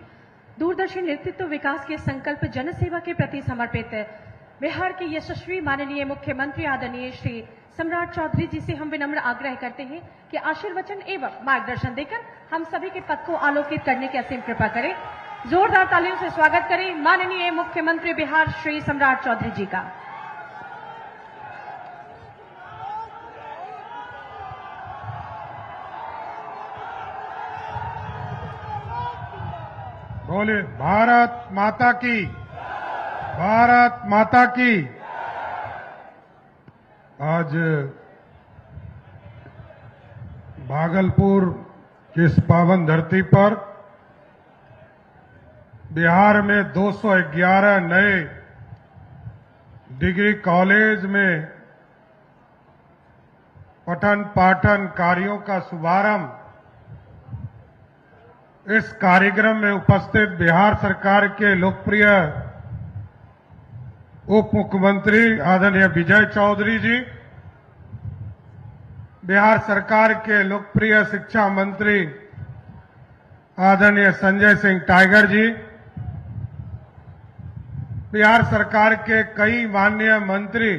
दूरदर्शी नेतृत्व विकास के संकल्प जनसेवा के प्रति समर्पित बिहार के यशस्वी माननीय मुख्यमंत्री आदरणीय श्री सम्राट चौधरी जी से हम विनम्र आग्रह करते हैं कि आशीर्वचन एवं मार्गदर्शन देकर हम सभी के पथ को आलोकित करने की असीम कृपा करें। जोरदार तालियों से स्वागत करें माननीय मुख्यमंत्री बिहार श्री सम्राट चौधरी जी का। बोले भारत माता की, भारत माता की। आज भागलपुर की इस पावन धरती पर बिहार में 211 नए डिग्री कॉलेज में पठन पाठन कार्यों का शुभारंभ इस कार्यक्रम में उपस्थित बिहार सरकार के लोकप्रिय उप मुख्यमंत्री आदरणीय विजय चौधरी जी, बिहार सरकार के लोकप्रिय शिक्षा मंत्री आदरणीय संजय सिंह टाइगर जी, बिहार सरकार के कई माननीय मंत्री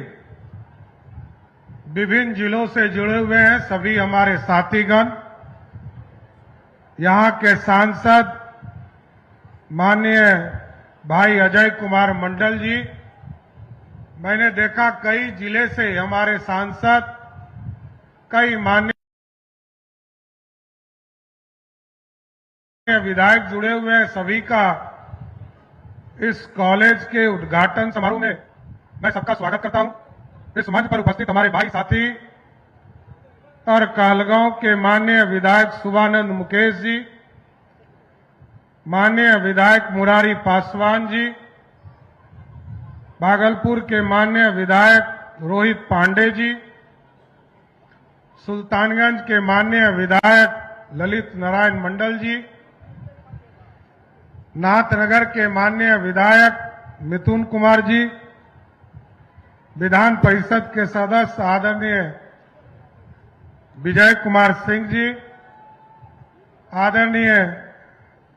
विभिन्न जिलों से जुड़े हुए हैं, सभी हमारे साथीगण, यहां के सांसद माननीय भाई अजय कुमार मंडल जी, मैंने देखा कई जिले से हमारे सांसद कई माननीय विधायक जुड़े हुए हैं। सभी का इस कॉलेज के उद्घाटन समारोह में मैं सबका स्वागत करता हूं। इस मंच पर उपस्थित हमारे भाई साथी और कहलगांव के माननीय विधायक शुभानंद मुकेश जी, माननीय विधायक मुरारी पासवान जी, भागलपुर के माननीय विधायक रोहित पांडे जी, सुल्तानगंज के माननीय विधायक ललित नारायण मंडल जी, नाथनगर के माननीय विधायक मिथुन कुमार जी, विधान परिषद के सदस्य आदरणीय विजय कुमार सिंह जी, आदरणीय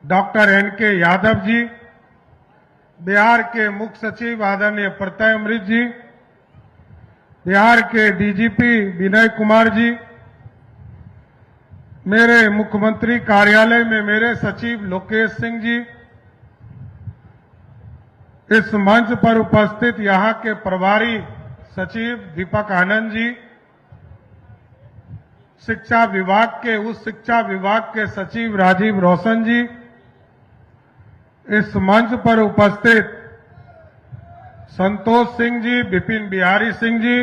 डॉक्टर एनके यादव जी, बिहार के मुख्य सचिव आदरणीय प्रत्यय अमृत जी, बिहार के डीजीपी विनय कुमार जी, मेरे मुख्यमंत्री कार्यालय में मेरे सचिव लोकेश सिंह जी, इस मंच पर उपस्थित यहां के प्रभारी सचिव दीपक आनंद जी, शिक्षा विभाग के उच्च शिक्षा विभाग के सचिव राजीव रोशन जी, इस मंच पर उपस्थित संतोष सिंह जी, विपिन बिहारी सिंह जी,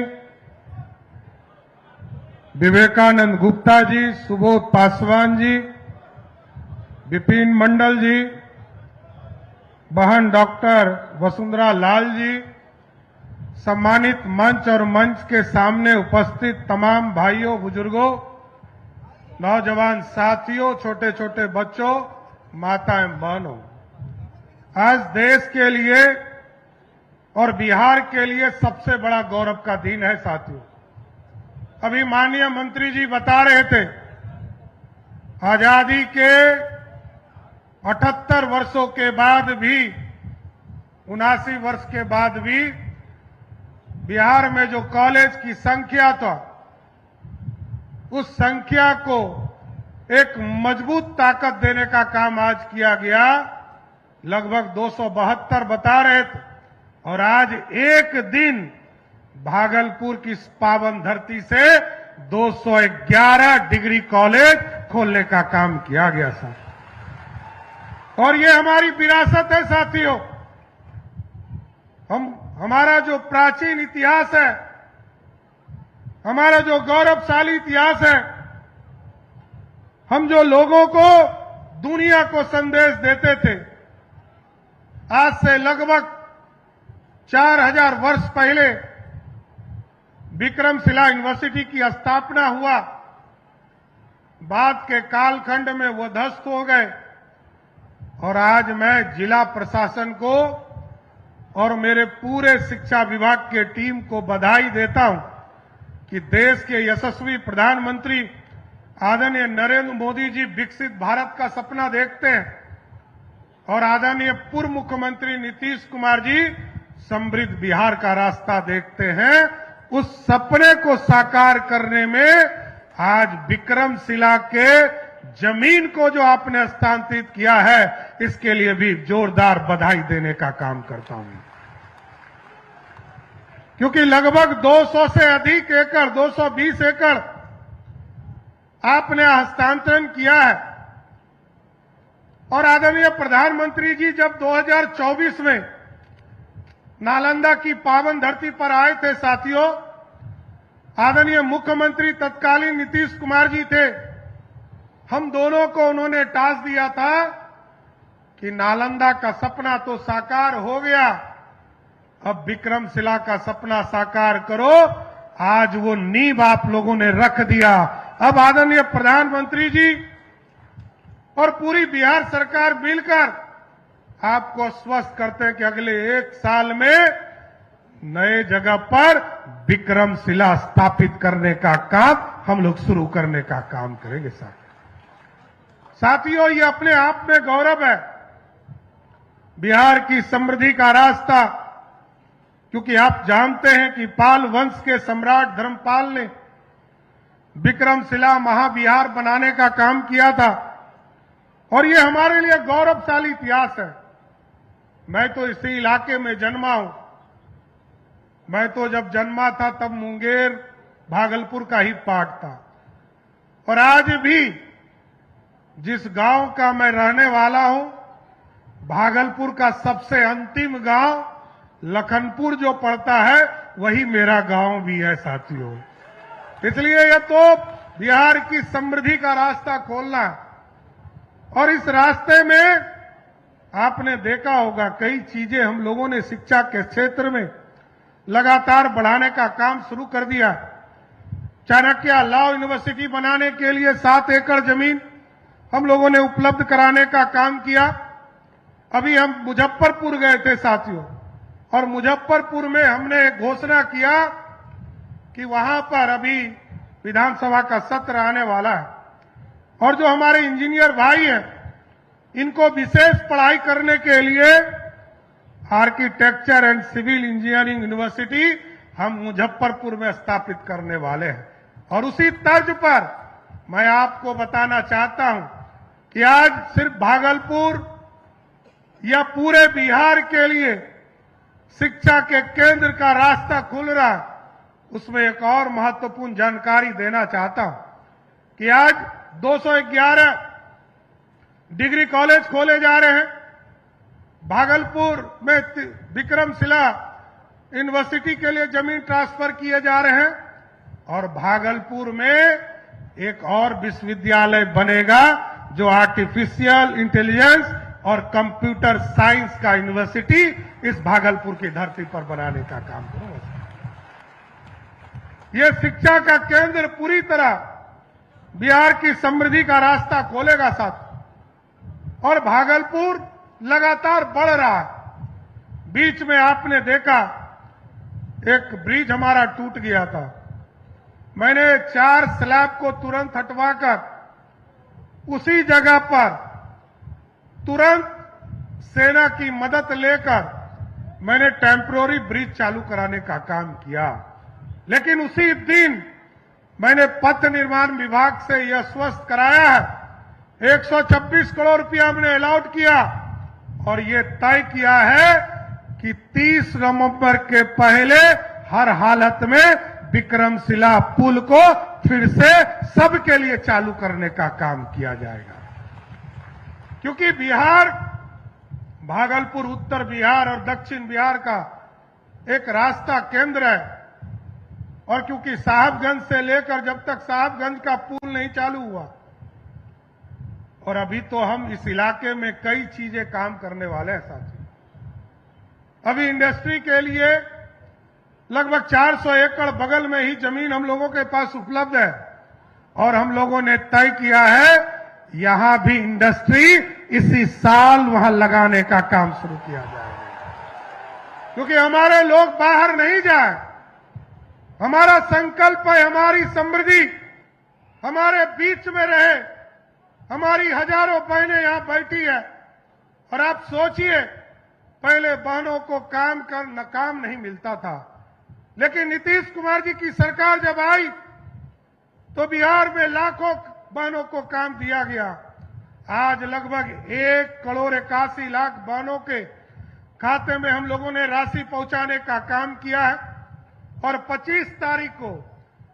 विवेकानंद गुप्ता जी, सुबोध पासवान जी, विपिन मंडल जी, बहन डॉक्टर वसुंधरा लाल जी, सम्मानित मंच और मंच के सामने उपस्थित तमाम भाइयों, बुजुर्गों, नौजवान साथियों, छोटे छोटे बच्चों, माताएं, बहनों, आज देश के लिए और बिहार के लिए सबसे बड़ा गौरव का दिन है साथियों। अभी माननीय मंत्री जी बता रहे थे, आजादी के 78 वर्षों के बाद भी, 79 वर्ष के बाद भी बिहार में जो कॉलेज की संख्या था, उस संख्या को एक मजबूत ताकत देने का काम आज किया गया। लगभग 272 बता रहे थे, और आज एक दिन भागलपुर की इस पावन धरती से 211 डिग्री कॉलेज खोलने का काम किया गया साथ। और ये हमारी विरासत है साथियों। हमारा जो प्राचीन इतिहास है, हमारा जो गौरवशाली इतिहास है, हम जो लोगों को, दुनिया को संदेश देते थे, आज से लगभग 4000 वर्ष पहले विक्रमशिला यूनिवर्सिटी की स्थापना हुआ। बाद के कालखंड में वो ध्वस्त हो गए, और आज मैं जिला प्रशासन को और मेरे पूरे शिक्षा विभाग के टीम को बधाई देता हूं कि देश के यशस्वी प्रधानमंत्री आदरणीय नरेंद्र मोदी जी विकसित भारत का सपना देखते हैं, और आदरणीय पूर्व मुख्यमंत्री नीतीश कुमार जी समृद्ध बिहार का रास्ता देखते हैं। उस सपने को साकार करने में आज विक्रमशिला के जमीन को जो आपने हस्तांतरित किया है, इसके लिए भी जोरदार बधाई देने का काम करता हूं, क्योंकि लगभग 200 से अधिक एकड़, 220 एकड़ आपने हस्तांतरण किया है। और आदरणीय प्रधानमंत्री जी जब 2024 में नालंदा की पावन धरती पर आए थे साथियों, आदरणीय मुख्यमंत्री तत्कालीन नीतीश कुमार जी थे। हम दोनों को उन्होंने टास्क दिया था कि नालंदा का सपना तो साकार हो गया, अब विक्रमशिला का सपना साकार करो। आज वो नींव आप लोगों ने रख दिया। अब आदरणीय प्रधानमंत्री जी और पूरी बिहार सरकार मिलकर आपको आश्वस्त करते हैं कि अगले 1 साल में नए जगह पर विक्रमशिला स्थापित करने का काम हम लोग शुरू करने का काम करेंगे साथियों, ये अपने आप में गौरव है बिहार की समृद्धि का रास्ता, क्योंकि आप जानते हैं कि पाल वंश के सम्राट धर्मपाल ने विक्रमशिला महाविहार बनाने का काम किया था, और ये हमारे लिए गौरवशाली इतिहास है। मैं तो इसी इलाके में जन्मा हूं। मैं तो जब जन्मा था तब मुंगेर भागलपुर का ही पार्ट था। और आज भी जिस गांव का मैं रहने वाला हूं, भागलपुर का सबसे अंतिम गांव लखनपुर जो पड़ता है, वही मेरा गांव भी है साथियों। इसलिए यह तो बिहार की समृद्धि का रास्ता खोलना, और इस रास्ते में आपने देखा होगा कई चीजें हम लोगों ने शिक्षा के क्षेत्र में लगातार बढ़ाने का काम शुरू कर दिया। चाणक्य लॉ यूनिवर्सिटी बनाने के लिए 7 एकड़ जमीन हम लोगों ने उपलब्ध कराने का काम किया। अभी हम मुजफ्फरपुर गए थे साथियों, और मुजफ्फरपुर में हमने एक घोषणा किया कि वहां पर अभी विधानसभा का सत्र आने वाला है, और जो हमारे इंजीनियर भाई हैं, इनको विशेष पढ़ाई करने के लिए architecture and civil engineering university हम मुजफ्फरपुर में स्थापित करने वाले हैं। और उसी तर्ज पर मैं आपको बताना चाहता हूं कि आज सिर्फ भागलपुर या पूरे बिहार के लिए शिक्षा के केंद्र का रास्ता खुल रहा है। उसमें एक और महत्वपूर्ण जानकारी देना चाहता हूं कि आज 211 डिग्री कॉलेज खोले जा रहे हैं। भागलपुर में विक्रमशिला यूनिवर्सिटी के लिए जमीन ट्रांसफर किए जा रहे हैं, और भागलपुर में एक और विश्वविद्यालय बनेगा जो आर्टिफिशियल इंटेलिजेंस और कंप्यूटर साइंस का यूनिवर्सिटी इस भागलपुर की धरती पर बनाने का काम करेगा। यह शिक्षा का केंद्र पूरी तरह बिहार की समृद्धि का रास्ता खोलेगा साथ, और भागलपुर लगातार बढ़ रहा है। बीच में आपने देखा एक ब्रिज हमारा टूट गया था, मैंने 4 स्लैब को तुरंत हटवाकर उसी जगह पर तुरंत सेना की मदद लेकर मैंने टेम्पररी ब्रिज चालू कराने का काम किया। लेकिन उसी दिन मैंने पथ निर्माण विभाग से यह स्पष्ट कराया है 126 करोड़ रुपया हमने अलॉट किया, और ये तय किया है कि 30 नवंबर के पहले हर हालत में विक्रमशिला पुल को फिर से सबके लिए चालू करने का काम किया जाएगा। क्योंकि बिहार, भागलपुर उत्तर बिहार और दक्षिण बिहार का एक रास्ता केंद्र है, और क्योंकि साहबगंज से लेकर जब तक साहबगंज का पुल नहीं चालू हुआ, और अभी तो हम इस इलाके में कई चीजें काम करने वाले हैं साथियों। अभी इंडस्ट्री के लिए लगभग 400 एकड़ बगल में ही जमीन हम लोगों के पास उपलब्ध है, और हम लोगों ने तय किया है यहां भी इंडस्ट्री इसी साल वहां लगाने का काम शुरू किया जाएगा। क्योंकि हमारे लोग बाहर नहीं जाए, हमारा संकल्प है हमारी समृद्धि हमारे बीच में रहे। हमारी हजारों बहनें यहां बैठी है, और आप सोचिए पहले बहनों को काम नहीं मिलता था, लेकिन नीतीश कुमार जी की सरकार जब आई तो बिहार में लाखों बहनों को काम दिया गया। आज लगभग 1,81,00,000 बहनों के खाते में हम लोगों ने राशि पहुंचाने का काम किया है, और 25 तारीख को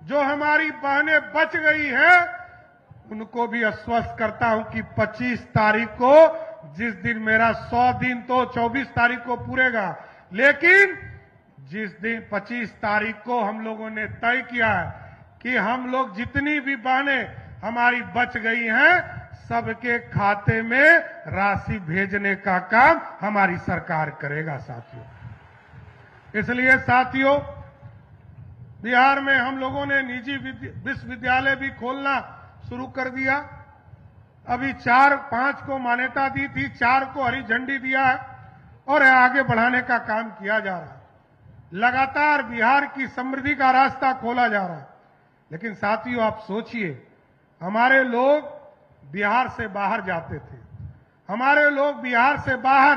जो हमारी बहनें बच गई हैं उनको भी आश्वस्त करता हूं कि 25 तारीख को, जिस दिन मेरा 100 दिन तो 24 तारीख को पूरेगा, लेकिन जिस दिन 25 तारीख को हम लोगों ने तय किया है कि हम लोग जितनी भी बहनें हमारी बच गई हैं सबके खाते में राशि भेजने का काम हमारी सरकार करेगा साथियों। इसलिए साथियों, बिहार में हम लोगों ने निजी विश्वविद्यालय भी खोलना शुरू कर दिया। अभी 4-5 को मान्यता दी थी, 4 को हरी झंडी दिया है, और आगे बढ़ाने का काम किया जा रहा है। लगातार बिहार की समृद्धि का रास्ता खोला जा रहा है। लेकिन साथियों, आप सोचिए, हमारे लोग बिहार से बाहर जाते थे, हमारे लोग बिहार से बाहर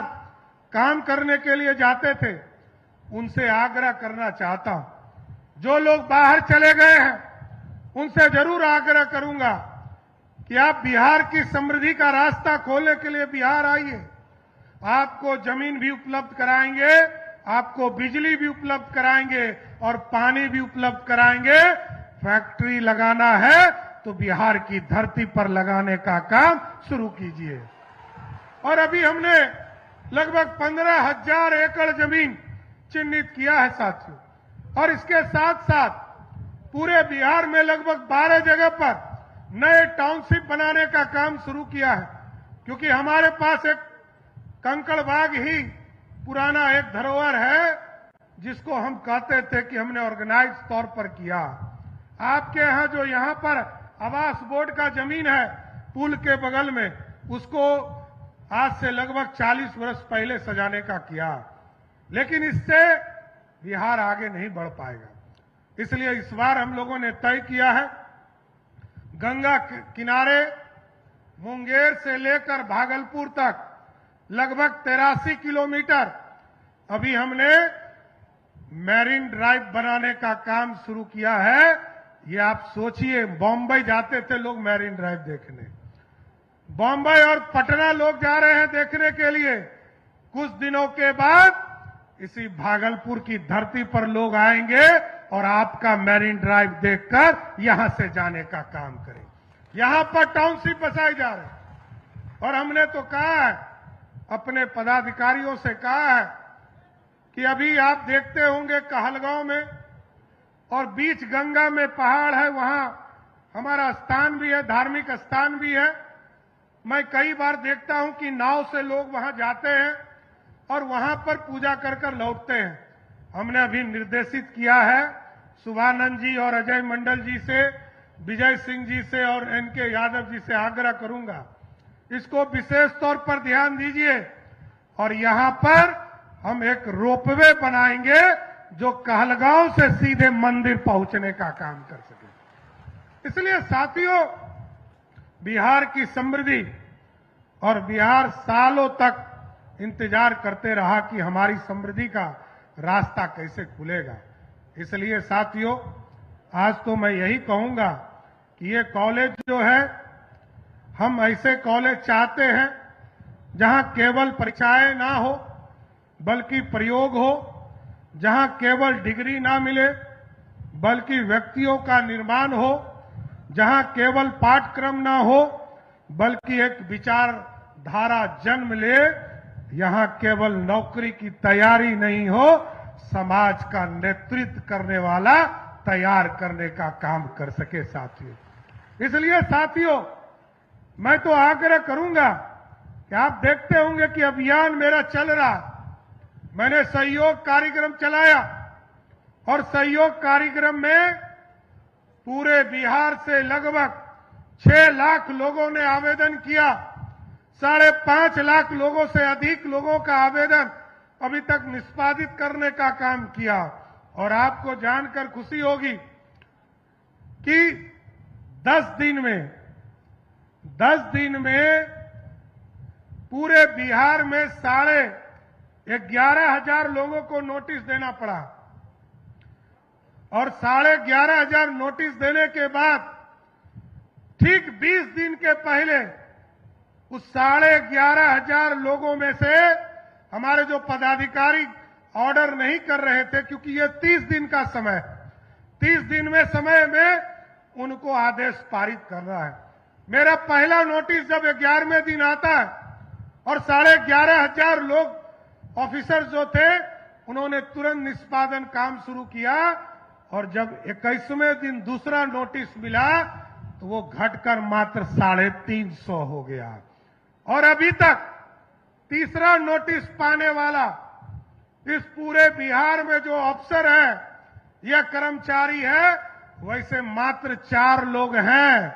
काम करने के लिए जाते थे। उनसे आग्रह करना चाहता हूं, जो लोग बाहर चले गए हैं उनसे जरूर आग्रह करूंगा कि आप बिहार की समृद्धि का रास्ता खोलने के लिए बिहार आइए। आपको जमीन भी उपलब्ध कराएंगे, आपको बिजली भी उपलब्ध कराएंगे, और पानी भी उपलब्ध कराएंगे। फैक्ट्री लगाना है तो बिहार की धरती पर लगाने का काम शुरू कीजिए। और अभी हमने लगभग 15,000 एकड़ जमीन चिन्हित किया है साथियों, और इसके साथ साथ पूरे बिहार में लगभग 12 जगह पर नए टाउनशिप बनाने का काम शुरू किया है, क्योंकि हमारे पास एक कंकड़बाग ही पुराना एक धरोहर है जिसको हम कहते थे कि हमने ऑर्गेनाइज तौर पर किया। आपके यहां जो यहां पर आवास बोर्ड का जमीन है पुल के बगल में, उसको आज से लगभग 40 वर्ष पहले सजाने का किया, लेकिन इससे बिहार आगे नहीं बढ़ पाएगा। इसलिए इस बार हम लोगों ने तय किया है गंगा किनारे मुंगेर से लेकर भागलपुर तक लगभग 83 किलोमीटर अभी हमने मैरीन ड्राइव बनाने का काम शुरू किया है। ये आप सोचिए, बॉम्बे जाते थे लोग मैरीन ड्राइव देखने, बॉम्बे और पटना लोग जा रहे हैं देखने के लिए। कुछ दिनों के बाद इसी भागलपुर की धरती पर लोग आएंगे और आपका मैरीन ड्राइव देखकर यहां से जाने का काम करें। यहां पर टाउनशिप बसाए जा रहे हैं, और हमने तो कहा है, अपने पदाधिकारियों से कहा है कि अभी आप देखते होंगे कहलगांव में और बीच गंगा में पहाड़ है, वहां हमारा स्थान भी है, धार्मिक स्थान भी है। मैं कई बार देखता हूं कि नाव से लोग वहां जाते हैं और वहां पर पूजा कर कर लौटते हैं। हमने अभी निर्देशित किया है शुभानंद जी और अजय मंडल जी से, विजय सिंह जी से और एनके यादव जी से आग्रह करूंगा, इसको विशेष तौर पर ध्यान दीजिए। और यहां पर हम एक रोपवे बनाएंगे जो कहलगांव से सीधे मंदिर पहुंचने का काम कर सके। इसलिए साथियों, बिहार की समृद्धि, और बिहार सालों तक इंतजार करते रहा कि हमारी समृद्धि का रास्ता कैसे खुलेगा। इसलिए साथियों, आज तो मैं यही कहूंगा कि ये कॉलेज जो है, हम ऐसे कॉलेज चाहते हैं जहां केवल परीक्षाएं ना हो बल्कि प्रयोग हो, जहां केवल डिग्री ना मिले बल्कि व्यक्तियों का निर्माण हो, जहां केवल पाठ्यक्रम ना हो बल्कि एक विचारधारा जन्म ले, यहां केवल नौकरी की तैयारी नहीं हो, समाज का नेतृत्व करने वाला तैयार करने का काम कर सके साथियों। इसलिए साथियों, मैं तो आग्रह करूंगा कि आप देखते होंगे कि अभियान मेरा चल रहा, मैंने सहयोग कार्यक्रम चलाया और सहयोग कार्यक्रम में पूरे बिहार से लगभग 6 लाख लोगों ने आवेदन किया। 5.5 लाख लोगों से अधिक लोगों का आवेदन अभी तक निष्पादित करने का काम किया। और आपको जानकर खुशी होगी कि 10 दिन में पूरे बिहार में 11,500 लोगों को नोटिस देना पड़ा, और 11,500 नोटिस देने के बाद ठीक 20 दिन के पहले उस 11,500 लोगों में से हमारे जो पदाधिकारी ऑर्डर नहीं कर रहे थे, क्योंकि ये 30 दिन का समय, 30 दिन में समय में उनको आदेश पारित करना है। मेरा पहला नोटिस जब 11वें दिन आता है और 11,500 लोग ऑफिसर जो थे उन्होंने तुरंत निष्पादन काम शुरू किया, और जब 21वें दिन दूसरा नोटिस मिला तो वो घटकर मात्र 350 हो गया। और अभी तक तीसरा नोटिस पाने वाला इस पूरे बिहार में जो अफसर है या कर्मचारी है, वैसे मात्र 4 लोग हैं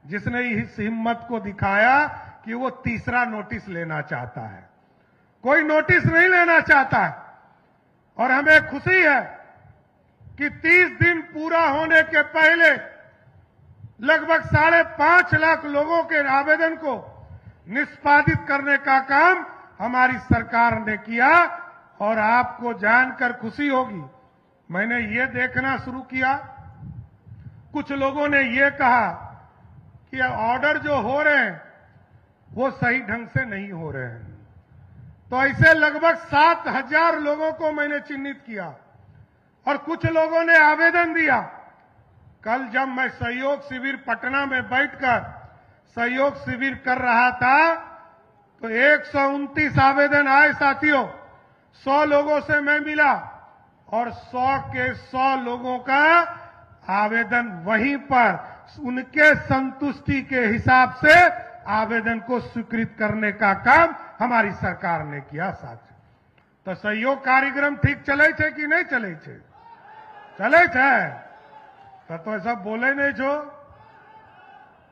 जिसने इस हिम्मत को दिखाया कि वो तीसरा नोटिस लेना चाहता है। कोई नोटिस नहीं लेना चाहता है। और हमें खुशी है कि 30 दिन पूरा होने के पहले लगभग 5.5 लाख लोगों के आवेदन को निष्पादित करने का काम हमारी सरकार ने किया। और आपको जानकर खुशी होगी, मैंने ये देखना शुरू किया, कुछ लोगों ने ये कहा कि ऑर्डर जो हो रहे हैं वो सही ढंग से नहीं हो रहे हैं। तो ऐसे लगभग 7,000 लोगों को मैंने चिन्हित किया, और कुछ लोगों ने आवेदन दिया कल जब मैं सहयोग शिविर पटना में बैठकर सहयोग शिविर कर रहा था तो 129 आवेदन आए साथियों। 100 लोगों से मैं मिला और 100 के 100 लोगों का आवेदन वहीं पर उनके संतुष्टि के हिसाब से आवेदन को स्वीकृत करने का काम हमारी सरकार ने किया साथियों। तो सहयोग कार्यक्रम ठीक चले छे कि नहीं चले छे? चले छे तो ऐसा बोले नहीं छो।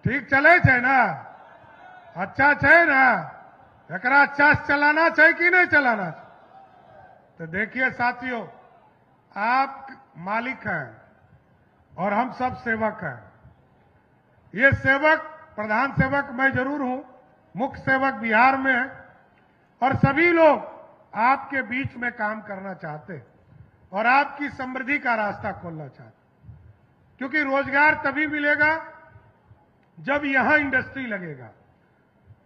ठीक चले छे ना? अच्छा छे ना? एकरा अच्छा से चलाना चाहिए कि नहीं चलाना चाहिए? तो देखिए साथियों, आप मालिक हैं और हम सब सेवक हैं। ये सेवक, प्रधान सेवक मैं जरूर हूं, मुख्य सेवक बिहार में है और सभी लोग आपके बीच में काम करना चाहते हैं और आपकी समृद्धि का रास्ता खोलना चाहते हैं, क्योंकि रोजगार तभी मिलेगा जब यहां इंडस्ट्री लगेगा।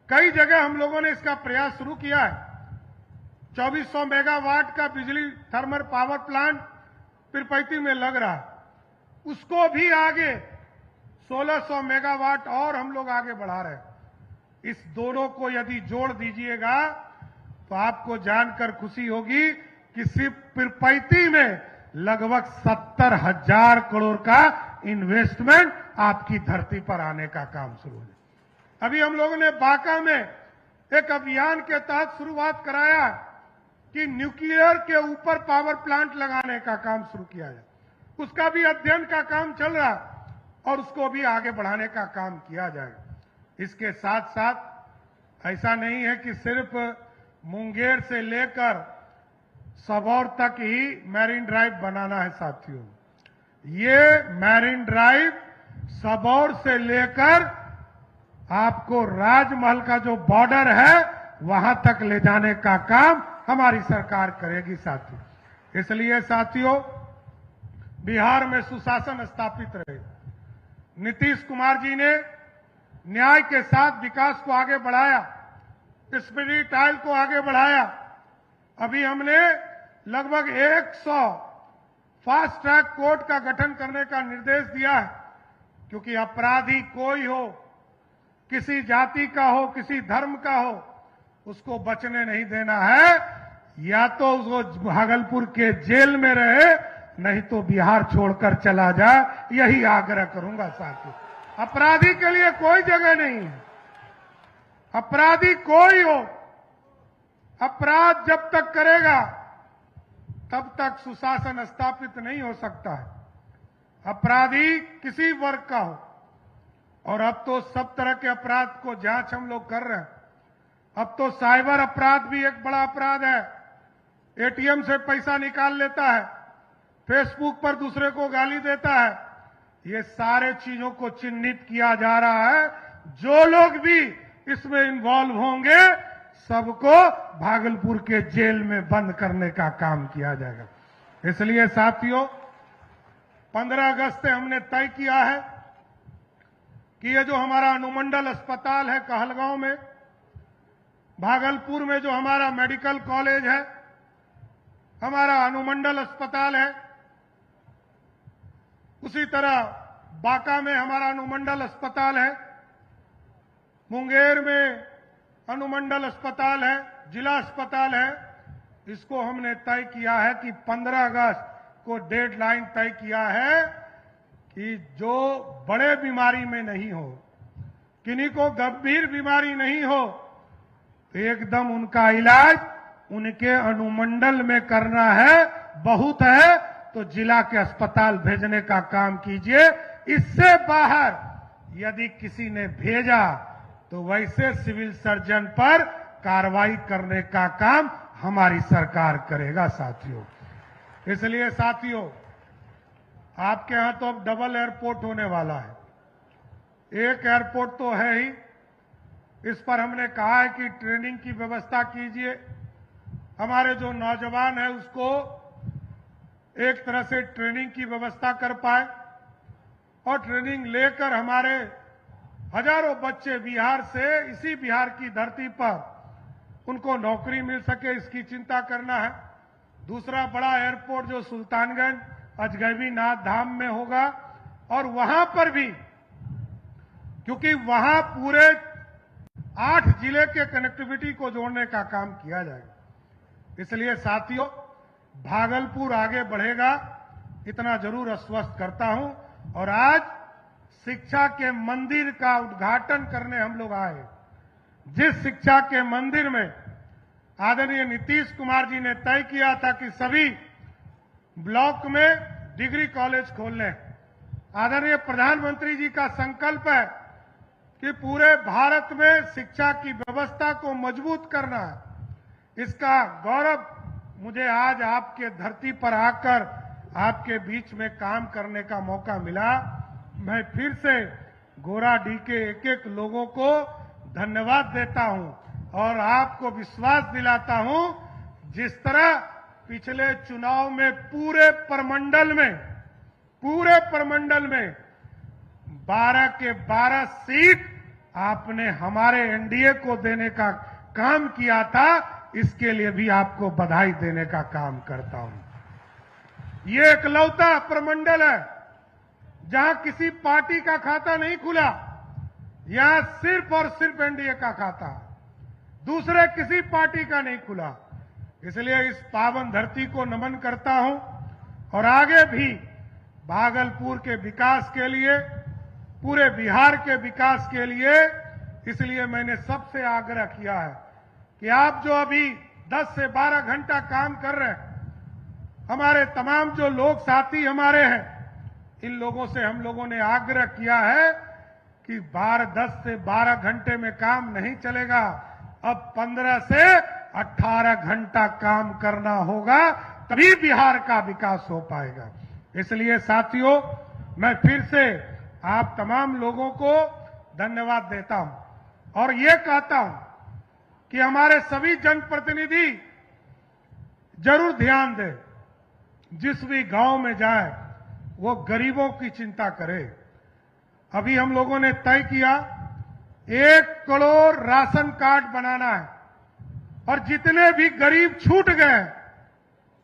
कई जगह हम लोगों ने इसका प्रयास शुरू किया है। 2400 मेगावाट का बिजली थर्मल पावर प्लांट पीरपैती में लग रहा है, उसको भी आगे 1600 मेगावाट और हम लोग आगे बढ़ा रहे हैं। इस दोनों को यदि जोड़ दीजिएगा तो आपको जानकर खुशी होगी कि सिर्फ पीरपैती में लगभग 70,000 करोड़ का इन्वेस्टमेंट आपकी धरती पर आने का काम शुरू है। अभी हम लोगों ने बांका में एक अभियान के तहत शुरुआत कराया कि न्यूक्लियर के ऊपर पावर प्लांट लगाने का काम शुरू किया जाए। उसका भी अध्ययन का काम चल रहा और उसको भी आगे बढ़ाने का काम किया जाएगा। इसके साथ साथ ऐसा नहीं है कि सिर्फ मुंगेर से लेकर सबौर तक ही मैरीन ड्राइव बनाना है साथियों। ये मैरीन ड्राइव सबौर से लेकर आपको राजमहल का जो बॉर्डर है वहां तक ले जाने का काम हमारी सरकार करेगी साथियों। इसलिए साथियों, बिहार में सुशासन स्थापित रहे। नीतीश कुमार जी ने न्याय के साथ विकास को आगे बढ़ाया, स्पिरिट टाइल को आगे बढ़ाया। अभी हमने लगभग 100 फास्ट ट्रैक कोर्ट का गठन करने का निर्देश दिया है, क्योंकि अपराधी कोई हो, किसी जाति का हो, किसी धर्म का हो, उसको बचने नहीं देना है। या तो वो भागलपुर के जेल में रहे, नहीं तो बिहार छोड़कर चला जाए। यही आग्रह करूंगा साथियों। अपराधी के लिए कोई जगह नहीं है। अपराधी कोई हो, अपराध जब तक करेगा तब तक सुशासन स्थापित नहीं हो सकता है। अपराधी किसी वर्ग का हो, और अब तो सब तरह के अपराध को जांच हम लोग कर रहे हैं। अब तो साइबर अपराध भी एक बड़ा अपराध है। एटीएम से पैसा निकाल लेता है, फेसबुक पर दूसरे को गाली देता है। ये सारे चीजों को चिन्हित किया जा रहा है। जो लोग भी इसमें इन्वॉल्व होंगे सबको भागलपुर के जेल में बंद करने का काम किया जाएगा। इसलिए साथियों, 15 अगस्त से हमने तय किया है कि ये जो हमारा अनुमंडल अस्पताल है कहलगांव में, भागलपुर में जो हमारा मेडिकल कॉलेज है, हमारा अनुमंडल अस्पताल है, उसी तरह बांका में हमारा अनुमंडल अस्पताल है, मुंगेर में अनुमंडल अस्पताल है, जिला अस्पताल है। इसको हमने तय किया है कि 15 अगस्त को डेडलाइन तय किया है कि जो बड़े बीमारी में नहीं हो, किन्हीं को गंभीर बीमारी नहीं हो, तो एकदम उनका इलाज उनके अनुमंडल में करना है। बहुत है तो जिला के अस्पताल भेजने का काम कीजिए। इससे बाहर यदि किसी ने भेजा तो वैसे सिविल सर्जन पर कार्रवाई करने का काम हमारी सरकार करेगा साथियों। इसलिए साथियों, आपके यहां तो अब डबल एयरपोर्ट होने वाला है। एक एयरपोर्ट तो है ही, इस पर हमने कहा है कि ट्रेनिंग की व्यवस्था कीजिए। हमारे जो नौजवान हैं उसको एक तरह से ट्रेनिंग की व्यवस्था कर पाए और ट्रेनिंग लेकर हमारे हजारों बच्चे बिहार से, इसी बिहार की धरती पर उनको नौकरी मिल सके, इसकी चिंता करना है। दूसरा बड़ा एयरपोर्ट जो सुल्तानगंज अजगैबी नाथ धाम में होगा और वहां पर भी, क्योंकि वहां पूरे 8 जिले के कनेक्टिविटी को जोड़ने का काम किया जाएगा। इसलिए साथियों, भागलपुर आगे बढ़ेगा, इतना जरूर आश्वस्त करता हूं। और आज शिक्षा के मंदिर का उद्घाटन करने हम लोग आए। जिस शिक्षा के मंदिर में आदरणीय नीतीश कुमार जी ने तय किया था कि सभी ब्लॉक में डिग्री कॉलेज खोलने, आदरणीय प्रधानमंत्री जी का संकल्प है कि पूरे भारत में शिक्षा की व्यवस्था को मजबूत करना है। इसका गौरव मुझे आज आपके धरती पर आकर आपके बीच में काम करने का मौका मिला। मैं फिर से गोराडीह के एक एक लोगों को धन्यवाद देता हूं और आपको विश्वास दिलाता हूं, जिस तरह पिछले चुनाव में पूरे प्रमंडल में 12 के 12 सीट आपने हमारे एनडीए को देने का काम किया था, इसके लिए भी आपको बधाई देने का काम करता हूं। ये इकलौता प्रमंडल है जहां किसी पार्टी का खाता नहीं खुला, यहां सिर्फ और सिर्फ एनडीए का खाता, दूसरे किसी पार्टी का नहीं खुला। इसलिए इस पावन धरती को नमन करता हूं और आगे भी भागलपुर के विकास के लिए, पूरे बिहार के विकास के लिए, इसलिए मैंने सबसे आग्रह किया है कि आप जो अभी 10 से 12 घंटा काम कर रहे हैं, हमारे तमाम जो लोग साथी हमारे हैं, इन लोगों से हम लोगों ने आग्रह किया है कि 10 से 12 घंटे में काम नहीं चलेगा, अब 15 से 18 घंटा काम करना होगा, तभी बिहार का विकास हो पाएगा। इसलिए साथियों, मैं फिर से आप तमाम लोगों को धन्यवाद देता हूं और ये कहता हूं कि हमारे सभी जनप्रतिनिधि जरूर ध्यान दें, जिस भी गांव में जाए वो गरीबों की चिंता करे। अभी हम लोगों ने तय किया 1 करोड़ राशन कार्ड बनाना है और जितने भी गरीब छूट गए,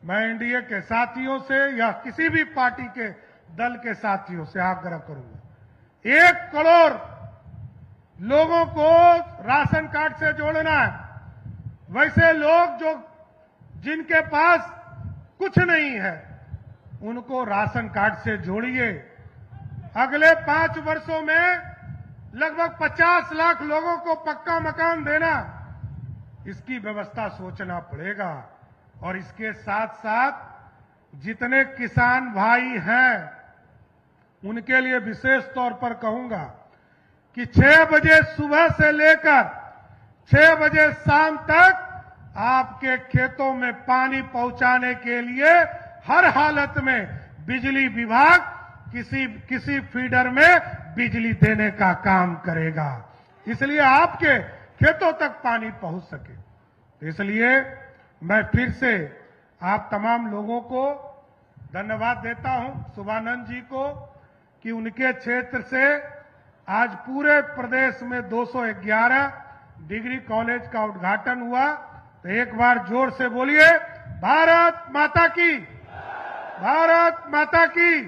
मैं एनडीए के साथियों से या किसी भी पार्टी के दल के साथियों से आग्रह करूंगा, 1 करोड़ लोगों को राशन कार्ड से जोड़ना है। वैसे लोग जिनके पास कुछ नहीं है, उनको राशन कार्ड से जोड़िए। अगले 5 वर्षों में लगभग 50 लाख लोगों को पक्का मकान देना, इसकी व्यवस्था सोचना पड़ेगा। और इसके साथ साथ जितने किसान भाई हैं, उनके लिए विशेष तौर पर कहूंगा कि 6 बजे सुबह से लेकर 6 बजे शाम तक आपके खेतों में पानी पहुंचाने के लिए हर हालत में बिजली विभाग किसी फीडर में बिजली देने का काम करेगा, इसलिए आपके खेतों तक पानी पहुंच सके। तो इसलिए मैं फिर से आप तमाम लोगों को धन्यवाद देता हूं, शुभानंद जी को, कि उनके क्षेत्र से आज पूरे प्रदेश में 211 डिग्री कॉलेज का उद्घाटन हुआ। तो एक बार जोर से बोलिए, भारत माता की, भारत माता की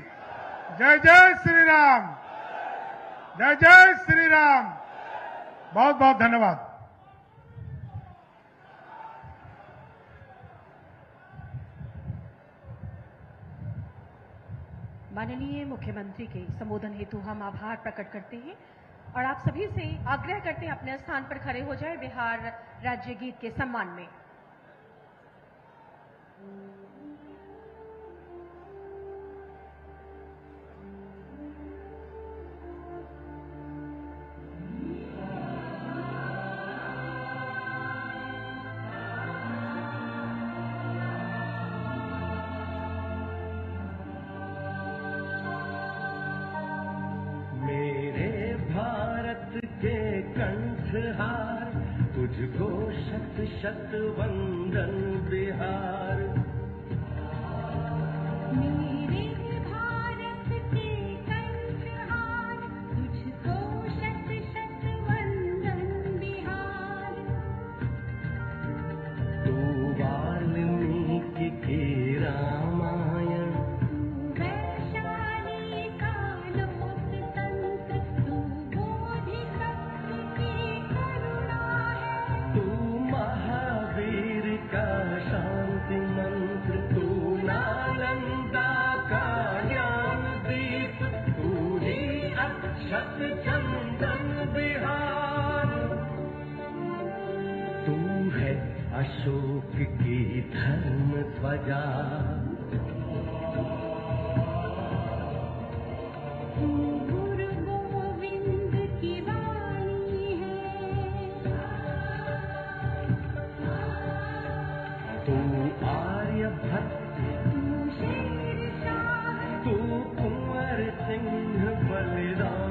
जय। जय श्री राम, जय जय श्री राम। बहुत बहुत धन्यवाद। माननीय मुख्यमंत्री के संबोधन हेतु हम आभार प्रकट करते हैं और आप सभी से आग्रह करते हैं अपने स्थान पर खड़े हो जाए बिहार राज्य गीत के सम्मान में। कंठहार तुझको शत शत वंदन बिहार। मेरे भारत के कंठहार तुझको शत शत वंदन बिहार। तू वाल्मीकि की रामायण, वैशाली का शत चंदन बिहार। तू है अशोक की धर्म ध्वजा, तू गुरु गोविंद की वाणी है, तू आर्यभट्ट, तू शेर शाह, तू कुंवर सिंह बलिदान।